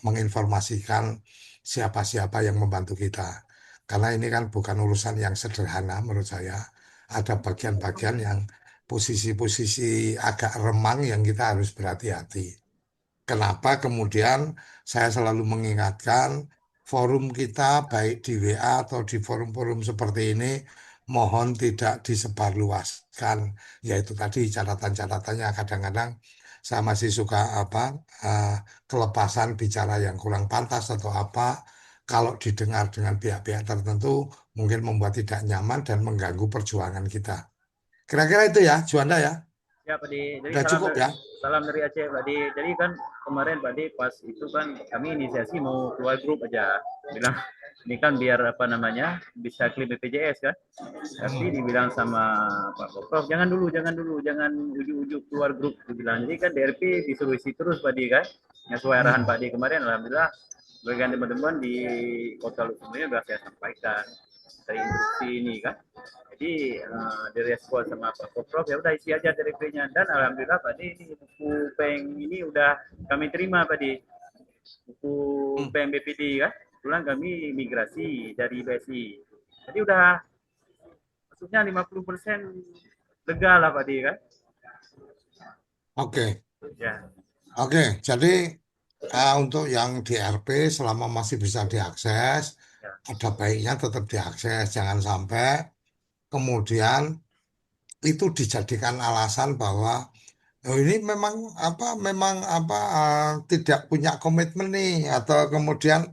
menginformasikan siapa-siapa yang membantu kita. Karena ini kan bukan urusan yang sederhana menurut saya. Ada bagian-bagian yang posisi-posisi agak remang yang kita harus berhati-hati. Kenapa kemudian saya selalu mengingatkan forum kita baik di WA atau di forum-forum seperti ini mohon tidak disebarluaskan. Yaitu tadi catatan-catatannya kadang-kadang saya masih suka eh, kelepasan bicara yang kurang pantas atau apa. Kalau didengar dengan pihak-pihak tertentu mungkin membuat tidak nyaman dan mengganggu perjuangan kita. Kira-kira itu ya, Juanda ya. Ya Pak De, jadi Udah cukup ya? salam dari Aceh Pak De. Jadi kan kemarin Pak De pas itu kan kami inisiasi mau keluar grup aja. Bilang ini kan biar apa namanya bisa klaim BPJS kan. Tapi Hmm. dibilang sama Pak Prof, jangan dulu, jangan ujuk-ujuk keluar grup. Dibilang jadi kan DRP disuruh isi terus Pak De kan. Sesuai arahan Hmm. Pak De kemarin, alhamdulillah bagian teman-teman di kota Lukunya sudah saya sampaikan dari instruksi ini kan. Jadi direspon sama Pak Prof, ya udah isi aja DRP-nya, dan alhamdulillah Pak Di ini buku peng ini udah kami terima Pak Di, buku Hmm. peng BPD kan, kebetulan kami migrasi dari BSI, jadi udah maksudnya 50% lega lah Pak Di kan. Oke. Ya, Oke, jadi untuk yang DRP selama masih bisa diakses, ya, ada baiknya tetap diakses. Jangan sampai kemudian itu dijadikan alasan bahwa oh ini memang tidak punya komitmen nih, atau kemudian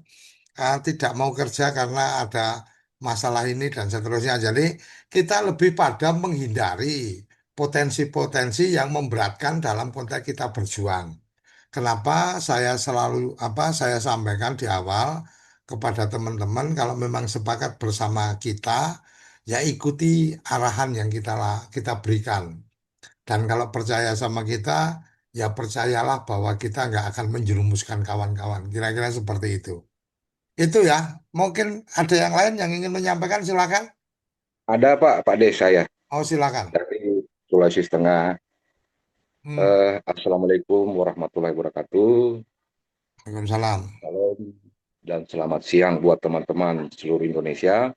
tidak mau kerja karena ada masalah ini dan seterusnya. Jadi kita lebih pada menghindari potensi-potensi yang memberatkan dalam konteks kita berjuang. Kenapa saya sampaikan di awal kepada teman-teman, kalau memang sepakat bersama kita, ya ikuti arahan yang kita berikan. Dan kalau percaya sama kita, ya percayalah bahwa kita nggak akan menjerumuskan kawan-kawan. Kira-kira seperti itu. Itu ya, mungkin ada yang lain yang ingin menyampaikan, silakan. Ada Pak Des saya Oh, silakan. dari Sulawesi Tengah. Hmm. Assalamualaikum warahmatullahi wabarakatuh. Waalaikumsalam. Salam dan selamat siang buat teman-teman seluruh Indonesia.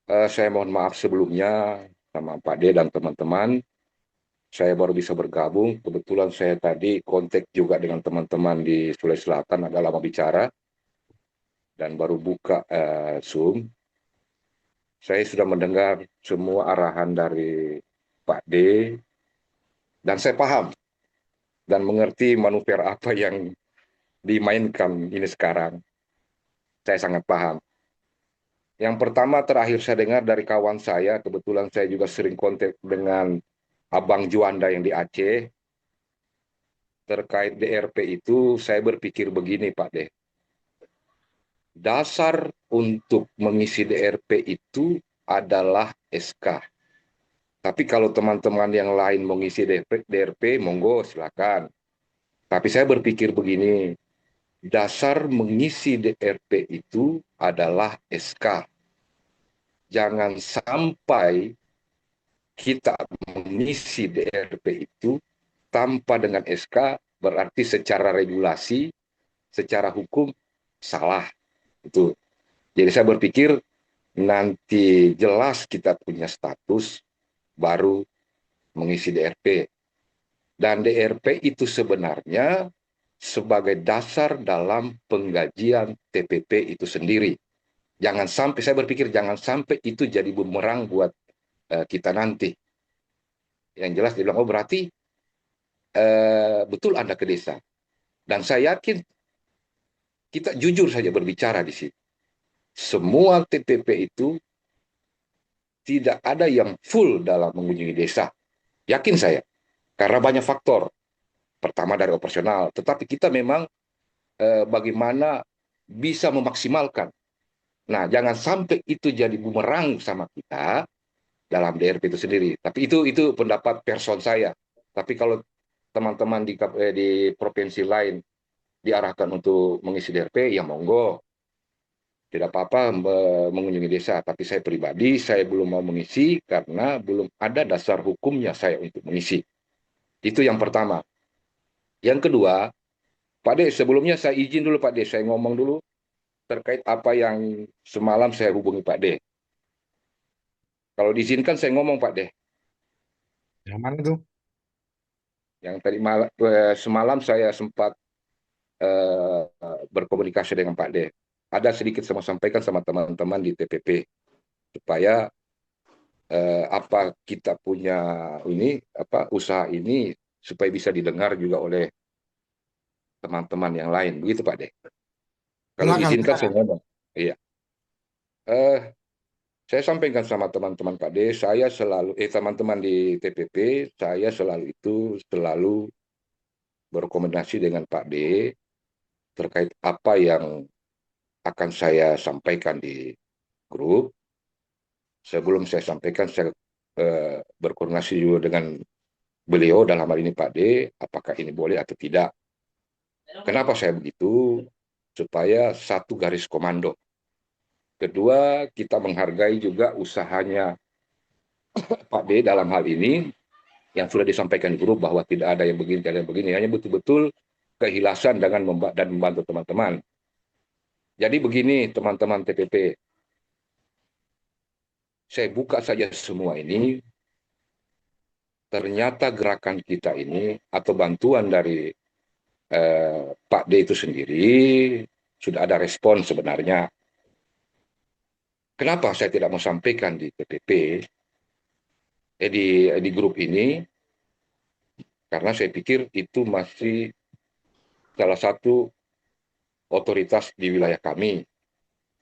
Saya mohon maaf sebelumnya sama Pak D dan teman-teman. Saya baru bisa bergabung. Kebetulan saya tadi kontak juga dengan teman-teman di Sulawesi Selatan, agak lama bicara dan baru buka Zoom. Saya sudah mendengar semua arahan dari Pak D dan saya paham dan mengerti manuver apa yang dimainkan ini sekarang. Saya sangat paham. Yang pertama terakhir saya dengar dari kawan saya, kebetulan saya juga sering kontak dengan Abang Juanda yang di Aceh, terkait DRP itu saya berpikir begini Pak De. Dasar untuk mengisi DRP itu adalah SK. Tapi kalau teman-teman yang lain mengisi DRP, monggo silakan. Tapi saya berpikir begini, dasar mengisi DRP itu adalah SK. Jangan sampai kita mengisi DRP itu tanpa dengan SK, berarti secara regulasi, secara hukum salah. Itu. Jadi saya berpikir nanti jelas kita punya status baru mengisi DRP. Dan DRP itu sebenarnya sebagai dasar dalam penggajian TPP itu sendiri. Jangan sampai, saya berpikir jangan sampai itu jadi bumerang buat kita nanti. Yang jelas dia bilang, oh berarti betul Anda ke desa. Dan saya yakin kita jujur saja berbicara di sini. Semua TPP itu tidak ada yang full dalam mengunjungi desa. Yakin saya. Karena banyak faktor. Pertama dari operasional. Tetapi kita memang bagaimana bisa memaksimalkan. Nah, jangan sampai itu jadi bumerang sama kita dalam DRP itu sendiri. Tapi itu pendapat person saya. Tapi kalau teman-teman di provinsi lain diarahkan untuk mengisi DRP, ya monggo. Tidak apa-apa mengunjungi desa. Tapi saya pribadi, saya belum mau mengisi karena belum ada dasar hukumnya saya untuk mengisi. Itu yang pertama. Yang kedua, Pak De, sebelumnya saya izin dulu Pak De, saya ngomong dulu terkait apa yang semalam saya hubungi Pak De. Kalau diizinkan saya ngomong Pak De. Yang mana itu? Yang tadi semalam saya sempat berkomunikasi dengan Pak De. Ada sedikit saya mau sampaikan sama teman-teman di TPP supaya apa kita punya ini usaha ini supaya bisa didengar juga oleh teman-teman yang lain. Begitu Pak De. Kalau Silakan, diizinkan saya silakan. ngomong. Iya. Saya sampaikan sama teman-teman Pak D, saya selalu, teman-teman di TPP, saya selalu berkomunikasi dengan Pak D terkait apa yang akan saya sampaikan di grup. Sebelum saya sampaikan, saya berkoordinasi juga dengan beliau dalam hal ini Pak D, apakah ini boleh atau tidak. Kenapa saya begitu? Supaya satu garis komando. Kedua, kita menghargai juga usahanya Pak D dalam hal ini yang sudah disampaikan di grup bahwa tidak ada yang begini, tidak ada yang begini. Hanya betul-betul keikhlasan dengan membantu teman-teman. Jadi begini teman-teman TPP, saya buka saja semua ini, ternyata gerakan kita ini atau bantuan dari Pak D itu sendiri sudah ada respon sebenarnya. Kenapa saya tidak mau sampaikan di TPP, di grup ini? Karena saya pikir itu masih salah satu otoritas di wilayah kami.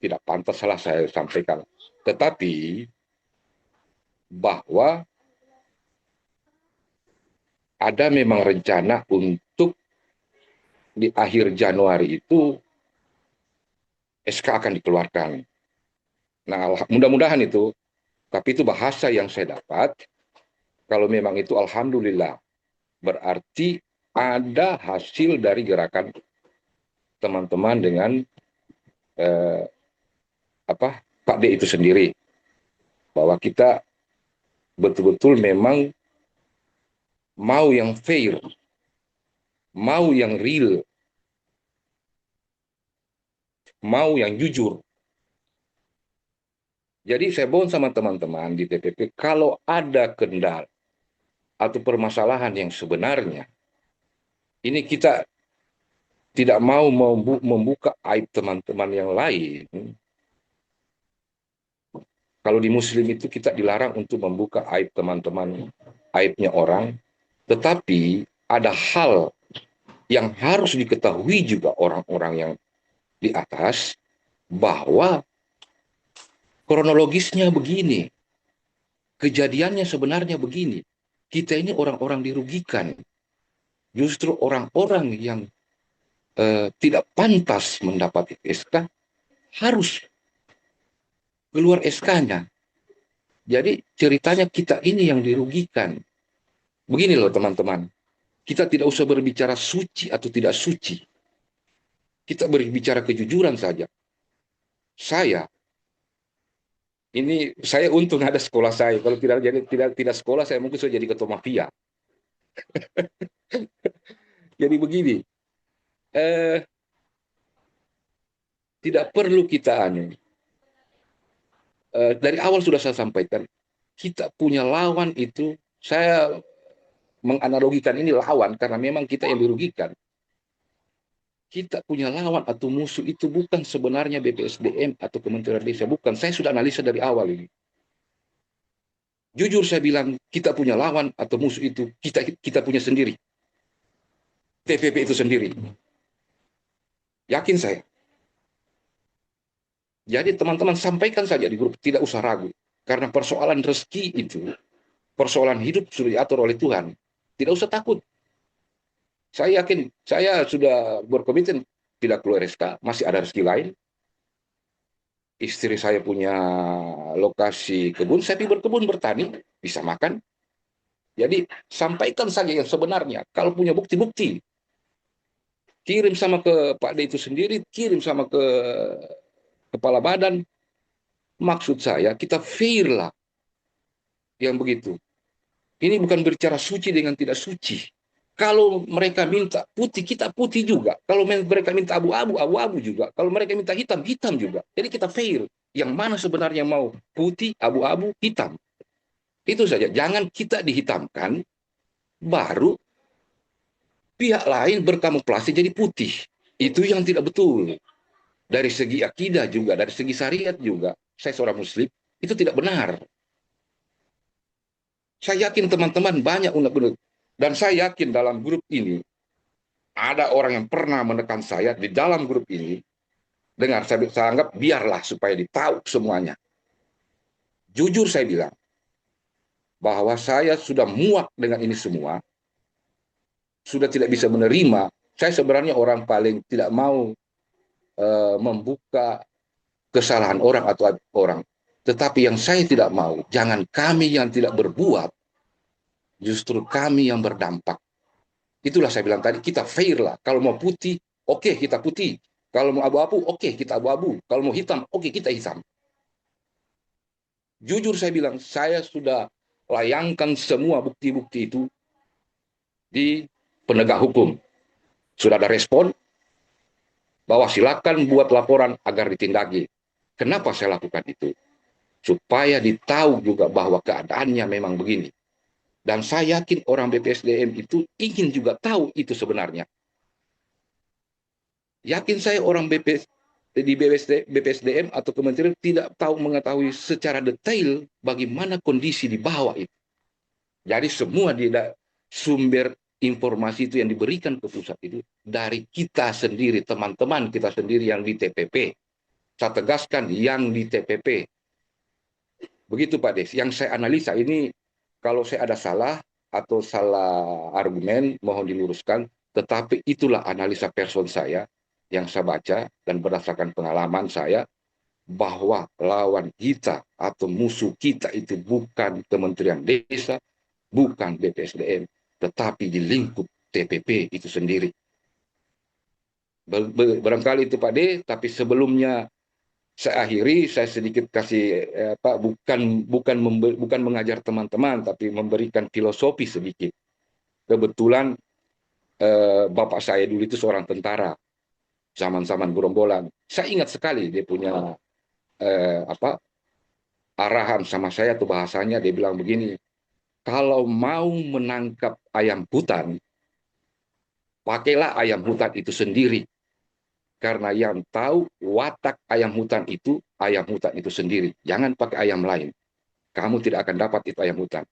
Tidak pantas salah saya sampaikan. Tetapi bahwa ada memang rencana untuk di akhir Januari itu SK akan dikeluarkan. Nah, mudah-mudahan itu, tapi itu bahasa yang saya dapat, kalau memang itu alhamdulillah, berarti ada hasil dari gerakan teman-teman dengan Pak D itu sendiri. Bahwa kita betul-betul memang mau yang fair, mau yang real, mau yang jujur. Jadi saya mohon sama teman-teman di TPP, kalau ada kendala atau permasalahan yang sebenarnya, ini kita tidak mau membuka aib teman-teman yang lain. Kalau di Muslim itu kita dilarang untuk membuka aib teman-teman, aibnya orang, tetapi ada hal yang harus diketahui juga orang-orang yang di atas, bahwa kronologisnya begini, kejadiannya sebenarnya begini. Kita ini orang-orang dirugikan. Justru orang-orang yang tidak pantas mendapat SK harus keluar SK-nya. Jadi ceritanya kita ini yang dirugikan. Begini loh teman-teman, kita tidak usah berbicara suci atau tidak suci. Kita berbicara kejujuran saja. Saya untung ada sekolah saya. Kalau tidak sekolah, saya mungkin sudah jadi ketua mafia. Jadi begini, tidak perlu kita dari awal sudah saya sampaikan, kita punya lawan itu, saya menganalogikan ini lawan karena memang kita yang dirugikan. Kita punya lawan atau musuh itu bukan sebenarnya BPSDM atau Kementerian Desa, bukan. Saya sudah analisa dari awal ini. Jujur saya bilang, kita punya lawan atau musuh itu kita punya sendiri. TPP itu sendiri. Yakin saya. Jadi teman-teman sampaikan saja di grup, tidak usah ragu. Karena persoalan rezeki itu, persoalan hidup sudah diatur oleh Tuhan. Tidak usah takut. Saya yakin, saya sudah berkomitmen tidak keluar SK, masih ada rezeki lain. Istri saya punya lokasi kebun, saya berkebun bertani, bisa makan. Jadi sampaikan saja yang sebenarnya. Kalau punya bukti-bukti, kirim sama ke Pak D itu sendiri, kirim sama ke kepala badan. Maksud saya kita fair lah, yang begitu. Ini bukan berbicara suci dengan tidak suci. Kalau mereka minta putih, kita putih juga. Kalau mereka minta abu-abu, abu-abu juga. Kalau mereka minta hitam, hitam juga. Jadi kita fair. Yang mana sebenarnya mau putih, abu-abu, hitam. Itu saja. Jangan kita dihitamkan, baru pihak lain berkamuflase jadi putih. Itu yang tidak betul. Dari segi akidah juga, dari segi syariat juga. Saya seorang Muslim, itu tidak benar. Saya yakin teman-teman banyak unek-unek. Dan saya yakin dalam grup ini, ada orang yang pernah menekan saya di dalam grup ini. Dengar, saya anggap biarlah supaya ditahu semuanya. jujur saya bilang bahwa saya sudah muak dengan ini semua, sudah tidak bisa menerima. Saya sebenarnya orang paling tidak mau membuka kesalahan orang atau orang. Tetapi yang saya tidak mau, jangan kami yang tidak berbuat, justru kami yang berdampak. Itulah saya bilang tadi, kita fair lah. Kalau mau putih, oke kita putih. Kalau mau abu-abu, oke kita abu-abu. Kalau mau hitam, oke kita hitam. Jujur saya bilang, saya sudah layangkan semua bukti-bukti itu di penegak hukum. Sudah ada respon bahwa silakan buat laporan agar ditindaki. Kenapa saya lakukan itu? Supaya ditahu juga bahwa keadaannya memang begini. Dan saya yakin orang BPSDM itu ingin juga tahu itu sebenarnya. Yakin saya orang di BPSDM atau kementerian tidak tahu mengetahui secara detail bagaimana kondisi di bawah itu. Jadi semua sumber informasi itu yang diberikan ke pusat itu dari kita sendiri, teman-teman kita sendiri yang di TPP. Saya tegaskan yang di TPP. Begitu Pak Des, yang saya analisa ini kalau saya ada salah atau salah argumen mohon diluruskan, tetapi itulah analisa person saya yang saya baca dan berdasarkan pengalaman saya bahwa lawan kita atau musuh kita itu bukan Kementerian Desa, bukan BPSDM, tetapi di lingkup TPP itu sendiri. Barangkali itu Pak D, tapi sebelumnya saya akhiri, saya sedikit kasih bukan mengajar teman-teman, tapi memberikan filosofi sedikit. Kebetulan bapak saya dulu itu seorang tentara, zaman-zaman gerombolan. Saya ingat sekali dia punya arahan sama saya tuh bahasanya, dia bilang begini, kalau mau menangkap ayam hutan, pakailah ayam hutan itu sendiri. Karena yang tahu watak ayam hutan itu sendiri. Jangan pakai ayam lain. Kamu tidak akan dapat itu ayam hutan.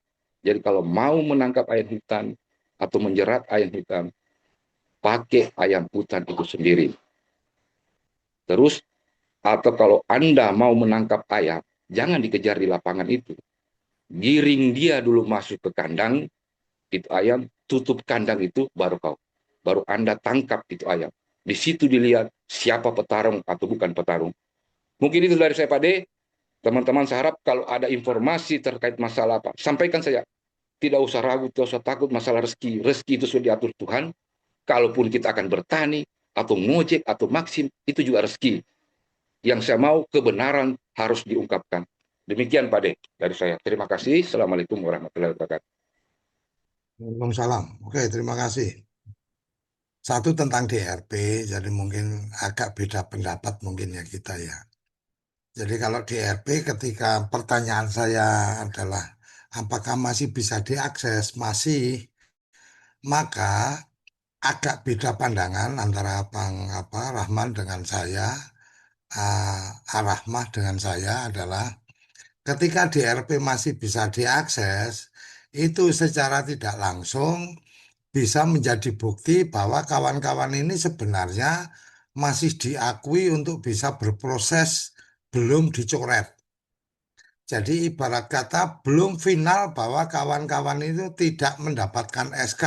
Jadi kalau mau menangkap ayam hutan atau menjerat ayam hutan, pakai ayam hutan itu sendiri. Terus, atau kalau Anda mau menangkap ayam, jangan dikejar di lapangan itu. Giring dia dulu masuk ke kandang, itu ayam, tutup kandang itu, baru Anda tangkap itu ayam. Di situ dilihat siapa petarung atau bukan petarung. Mungkin itu dari saya Pak D. Teman-teman saya harap kalau ada informasi terkait masalah Pak, sampaikan saja. Tidak usah ragu, tidak usah takut masalah rezeki. Rezeki itu sudah diatur Tuhan. Kalaupun kita akan bertani, atau ngojek, atau maksim, itu juga rezeki. Yang saya mau kebenaran harus diungkapkan. Demikian Pak D dari saya. Terima kasih. Assalamualaikum warahmatullahi wabarakatuh. Waalaikumsalam. Oke, terima kasih. Satu tentang DRP, jadi mungkin agak beda pendapat mungkin ya kita ya. Jadi kalau DRP ketika pertanyaan saya adalah apakah masih bisa diakses? Masih, maka agak beda pandangan antara Rahman dengan saya, Rahmah dengan saya adalah ketika DRP masih bisa diakses, itu secara tidak langsung bisa menjadi bukti bahwa kawan-kawan ini sebenarnya masih diakui untuk bisa berproses belum dicoret. Jadi ibarat kata belum final bahwa kawan-kawan itu tidak mendapatkan SK,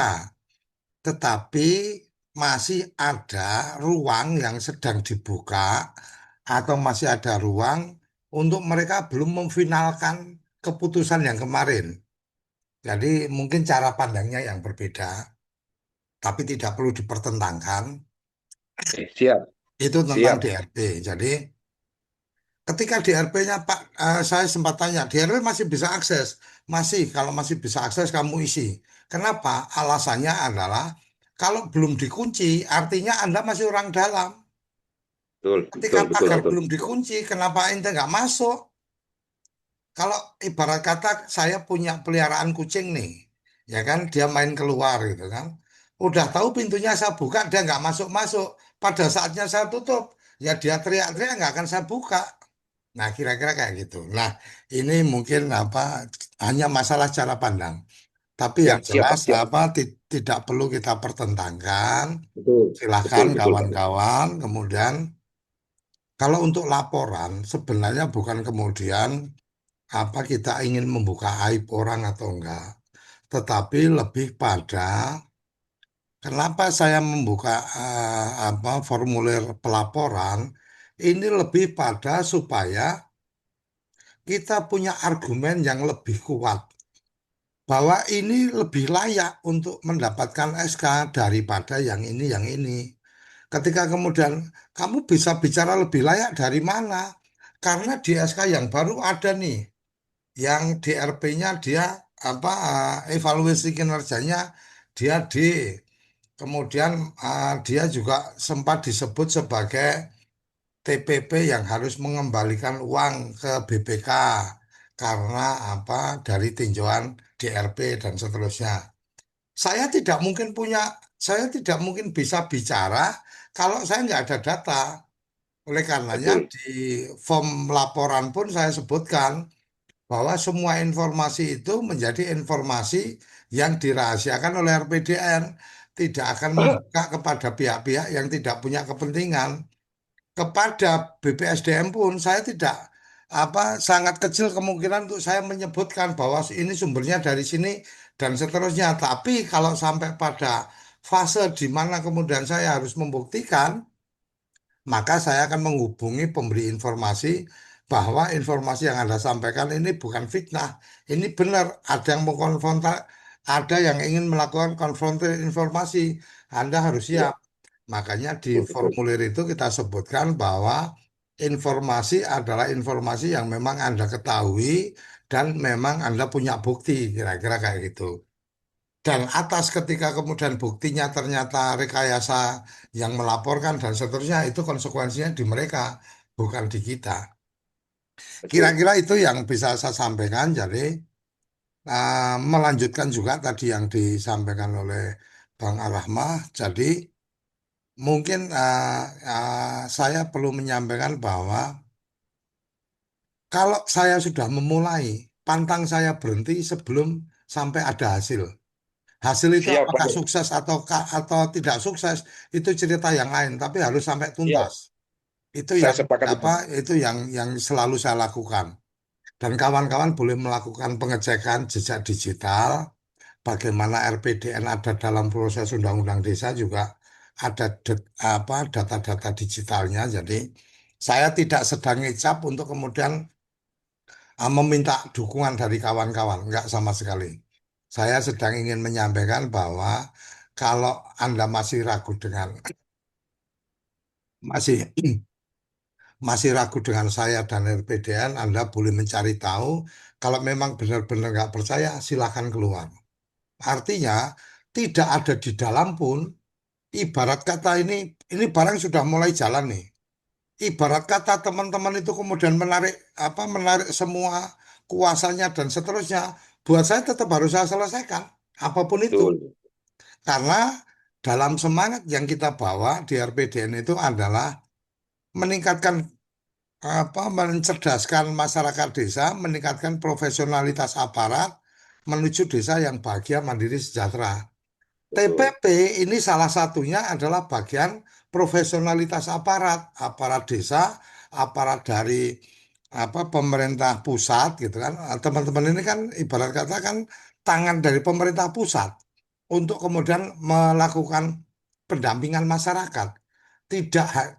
tetapi masih ada ruang yang sedang dibuka atau masih ada ruang untuk mereka belum memfinalkan keputusan yang kemarin. Jadi mungkin cara pandangnya yang berbeda, tapi tidak perlu dipertentangkan. Siap, Itu tentang siap. DRP. Jadi ketika DRP-nya Pak, saya sempat tanya, DRP masih bisa akses? Masih, kalau masih bisa akses kamu isi. Kenapa? Alasannya adalah kalau belum dikunci, artinya Anda masih orang dalam. Betul, Ketika betul, betul, pagar betul. belum dikunci, kenapa ente nggak masuk? Kalau ibarat kata saya punya peliharaan kucing nih, ya kan, dia main keluar gitu kan. Udah tahu pintunya saya buka, dia nggak masuk-masuk. Pada saatnya saya tutup, ya dia teriak-teriak nggak akan saya buka. Nah, kira-kira kayak gitu. Nah, ini mungkin hanya masalah cara pandang. Tapi Ya, yang siap, jelas Pak. Siap. tidak perlu kita pertentangkan. Betul, Silahkan betul, betul, Pak. kawan-kawan. Kemudian kalau untuk laporan sebenarnya bukan kemudian apa kita ingin membuka aib orang atau enggak, tetapi lebih pada kenapa saya membuka apa formulir pelaporan ini lebih pada supaya kita punya argumen yang lebih kuat bahwa ini lebih layak untuk mendapatkan SK daripada yang ini, yang ini. Ketika kemudian kamu bisa bicara lebih layak dari mana? Karena di SK yang baru ada nih, yang DRP-nya dia apa evaluasi kinerjanya dia D. Kemudian dia juga sempat disebut sebagai TPP yang harus mengembalikan uang ke BPK karena apa dari tinjauan DRP dan seterusnya. Saya tidak mungkin punya, saya tidak mungkin bisa bicara kalau saya nggak ada data. Oleh karenanya Betul, di form laporan pun saya sebutkan bahwa semua informasi itu menjadi informasi yang dirahasiakan oleh RPDN, tidak akan membuka kepada pihak-pihak yang tidak punya kepentingan. Kepada BPSDM pun saya tidak apa sangat kecil kemungkinan untuk saya menyebutkan bahwa ini sumbernya dari sini dan seterusnya. Tapi kalau sampai pada fase di mana kemudian saya harus membuktikan, maka saya akan menghubungi pemberi informasi bahwa informasi yang Anda sampaikan ini bukan fitnah, ini benar. Ada yang mau konfronta, ada yang ingin melakukan konfrontasi informasi, Anda harus ya, siap. Makanya di betul, betul, formulir itu kita sebutkan bahwa informasi adalah informasi yang memang Anda ketahui dan memang Anda punya bukti, kira-kira kayak gitu. Dan atas ketika kemudian buktinya ternyata rekayasa yang melaporkan dan seterusnya, itu konsekuensinya di mereka, bukan di kita. betul. Kira-kira itu yang bisa saya sampaikan. Jadi melanjutkan juga tadi yang disampaikan oleh Bang Arahmah. Jadi mungkin saya perlu menyampaikan bahwa kalau saya sudah memulai, pantang saya berhenti sebelum sampai ada hasil. Hasil itu Siap, Pak apakah De. sukses atau tidak sukses itu cerita yang lain, tapi harus sampai Siap, tuntas. Itu saya yang sepakat apa? itu. Itu yang selalu saya lakukan. Dan kawan-kawan boleh melakukan pengecekan jejak digital, bagaimana RPDN ada dalam proses undang-undang desa juga ada apa data-data digitalnya. Jadi saya tidak sedang ngecap untuk kemudian meminta dukungan dari kawan-kawan, enggak sama sekali. Saya sedang ingin menyampaikan bahwa kalau Anda masih ragu dengan masih masih ragu dengan saya dan RPDN, Anda boleh mencari tahu. Kalau memang benar-benar nggak percaya, silakan keluar. Artinya tidak ada di dalam pun. Ibarat kata ini barang sudah mulai jalan nih. Ibarat kata teman-teman itu kemudian menarik semua kuasanya dan seterusnya. Buat saya tetap harus saya selesaikan apapun itu. Betul, Karena dalam semangat yang kita bawa di RPDN itu adalah meningkatkan mencerdaskan masyarakat desa, meningkatkan profesionalitas aparat menuju desa yang bahagia, mandiri, sejahtera. betul. TPP ini salah satunya adalah bagian profesionalitas aparat, aparat desa, aparat dari pemerintah pusat gitu kan. Teman-teman ini kan ibarat kata kan tangan dari pemerintah pusat untuk kemudian melakukan pendampingan masyarakat.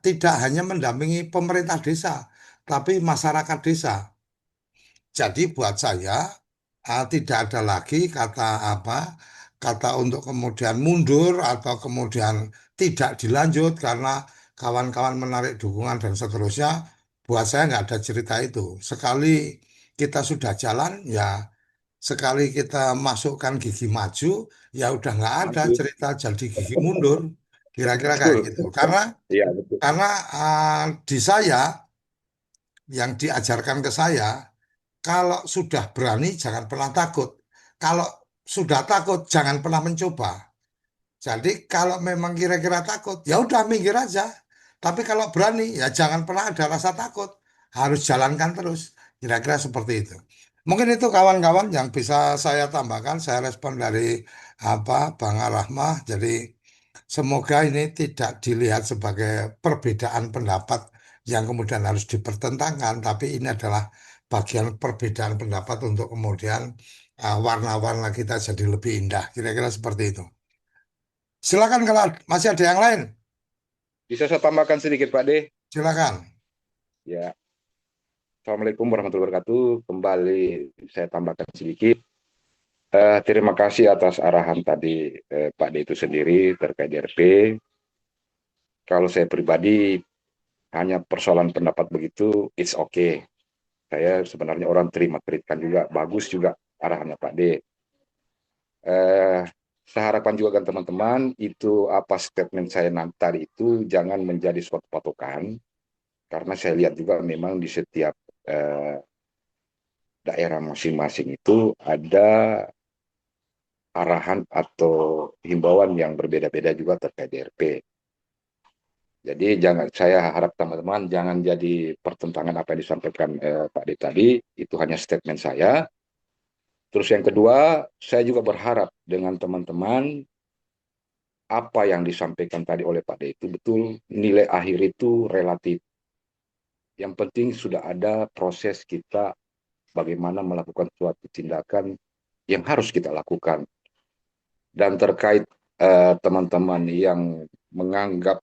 Tidak hanya mendampingi pemerintah desa, tapi masyarakat desa. Jadi buat saya tidak ada lagi kata untuk kemudian mundur atau kemudian tidak dilanjut karena kawan-kawan menarik dukungan dan seterusnya. Buat saya nggak ada cerita itu. Sekali kita sudah jalan ya, sekali kita masukkan gigi maju ya udah nggak ada Maju. cerita jadi gigi mundur. Kira-kira kayak Betul. gitu. Iya, betul. Karena di saya yang diajarkan ke saya kalau sudah berani, jangan pernah takut. Kalau sudah takut, jangan pernah mencoba. Jadi kalau memang kira-kira takut, ya udah minggir aja. Tapi kalau berani, ya jangan pernah ada rasa takut. Harus jalankan terus. Kira-kira seperti itu. Mungkin itu kawan-kawan yang bisa saya tambahkan. Saya respon dari Bang Rahmah. Jadi semoga ini tidak dilihat sebagai perbedaan pendapat yang kemudian harus dipertentangkan. Tapi ini adalah bagian perbedaan pendapat untuk kemudian warna-warna kita jadi lebih indah. Kira-kira seperti itu. Silakan kalau masih ada yang lain. Bisa saya tambahkan sedikit, Pak D? Silakan. Ya. Assalamualaikum warahmatullahi wabarakatuh. Kembali saya tambahkan sedikit. Terima kasih atas arahan tadi Pak D itu sendiri terkait DRP. Kalau saya pribadi hanya persoalan pendapat begitu, it's okay. Saya sebenarnya orang terima-terikan juga, bagus juga arahannya Pak D. Saya harapkan juga kan teman-teman, itu apa statement saya tadi itu jangan menjadi suatu patokan, karena saya lihat juga memang di setiap daerah masing-masing itu ada arahan atau himbauan yang berbeda-beda juga terkait DRP. Jadi saya harap teman-teman jangan jadi pertentangan apa yang disampaikan Pak D tadi, itu hanya statement saya. Terus yang kedua, saya juga berharap dengan teman-teman apa yang disampaikan tadi oleh Pak D itu betul, nilai akhir itu relatif. Yang penting sudah ada proses kita bagaimana melakukan suatu tindakan yang harus kita lakukan. Dan terkait teman-teman yang menganggap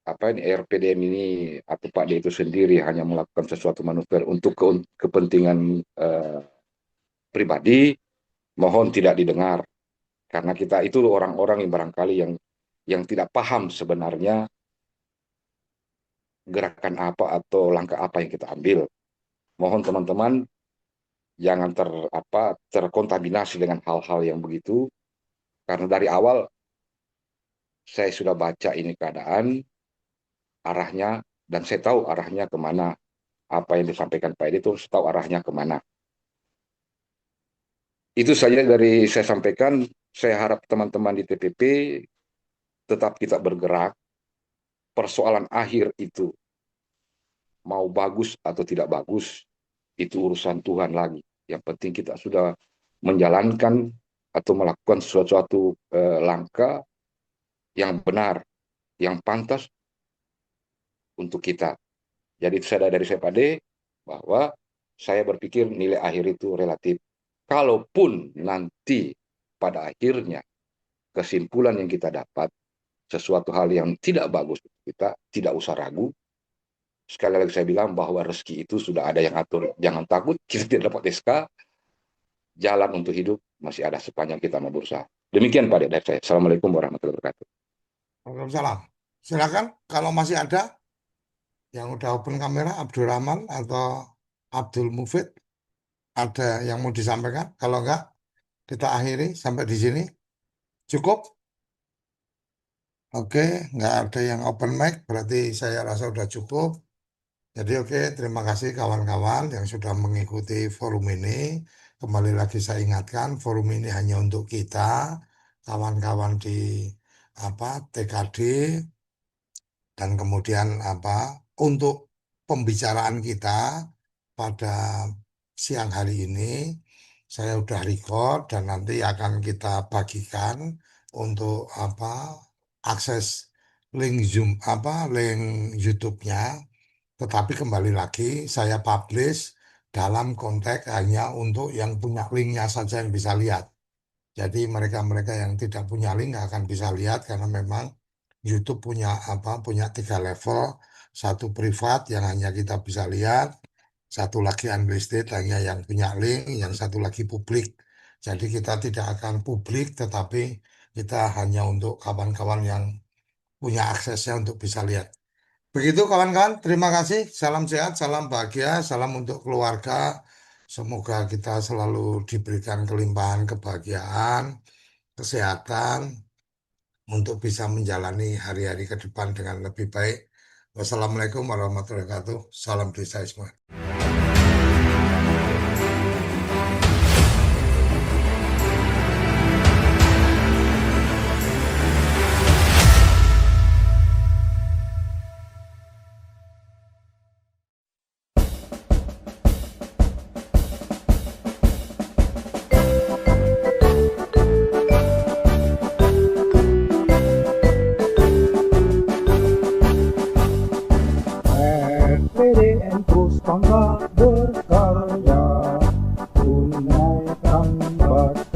RPDM ini atau Pak D itu sendiri hanya melakukan sesuatu manuver untuk kepentingan pribadi, mohon tidak didengar, karena kita itu orang-orang yang barangkali yang tidak paham sebenarnya gerakan apa atau langkah apa yang kita ambil. Mohon teman-teman jangan terkontaminasi dengan hal-hal yang begitu, karena dari awal saya sudah baca ini keadaan, arahnya, dan saya tahu arahnya kemana. Apa yang disampaikan Pak Edi itu saya tahu arahnya kemana. Itu saja dari saya sampaikan. Saya harap teman-teman di TPP tetap kita bergerak. Persoalan akhir itu mau bagus atau tidak bagus, itu urusan Tuhan lagi. Yang penting kita sudah menjalankan atau melakukan suatu langkah yang benar, yang pantas untuk kita. Jadi dari saya Pak D, bahwa saya berpikir nilai akhir itu relatif. Kalaupun nanti pada akhirnya kesimpulan yang kita dapat sesuatu hal yang tidak bagus, kita tidak usah ragu. Sekali lagi saya bilang bahwa rezeki itu sudah ada yang atur. Jangan takut, kita tidak dapat SK, jalan untuk hidup masih ada sepanjang kita mau berusaha. Demikian Pak D dari saya. Assalamualaikum warahmatullahi wabarakatuh. Waalaikumsalam. Silakan kalau masih ada yang udah open kamera, Abdul Rahman atau Abdul Mufid, ada yang mau disampaikan? Kalau enggak, kita akhiri sampai di sini. Cukup? Oke, nggak ada yang open mic, berarti saya rasa sudah cukup. Jadi terima kasih kawan-kawan yang sudah mengikuti forum ini. Kembali lagi saya ingatkan, forum ini hanya untuk kita, kawan-kawan di TKD, dan kemudian untuk pembicaraan kita pada siang hari ini saya udah record dan nanti akan kita bagikan untuk akses link Zoom link YouTube-nya. Tetapi kembali lagi saya publish dalam konteks hanya untuk yang punya linknya saja yang bisa lihat. Jadi mereka-mereka yang tidak punya link nggak akan bisa lihat karena memang YouTube punya 3 level, satu privat yang hanya kita bisa lihat, satu lagi unlisted hanya yang punya link, yang satu lagi publik. Jadi kita tidak akan publik, tetapi kita hanya untuk kawan-kawan yang punya aksesnya untuk bisa lihat. Begitu kawan-kawan, terima kasih, salam sehat, salam bahagia, salam untuk keluarga. Semoga kita selalu diberikan kelimpahan kebahagiaan, kesehatan, untuk bisa menjalani hari-hari ke depan dengan lebih baik. Wassalamualaikum warahmatullahi wabarakatuh. Salam desa semua. bangga berkarya, tunaikan bakti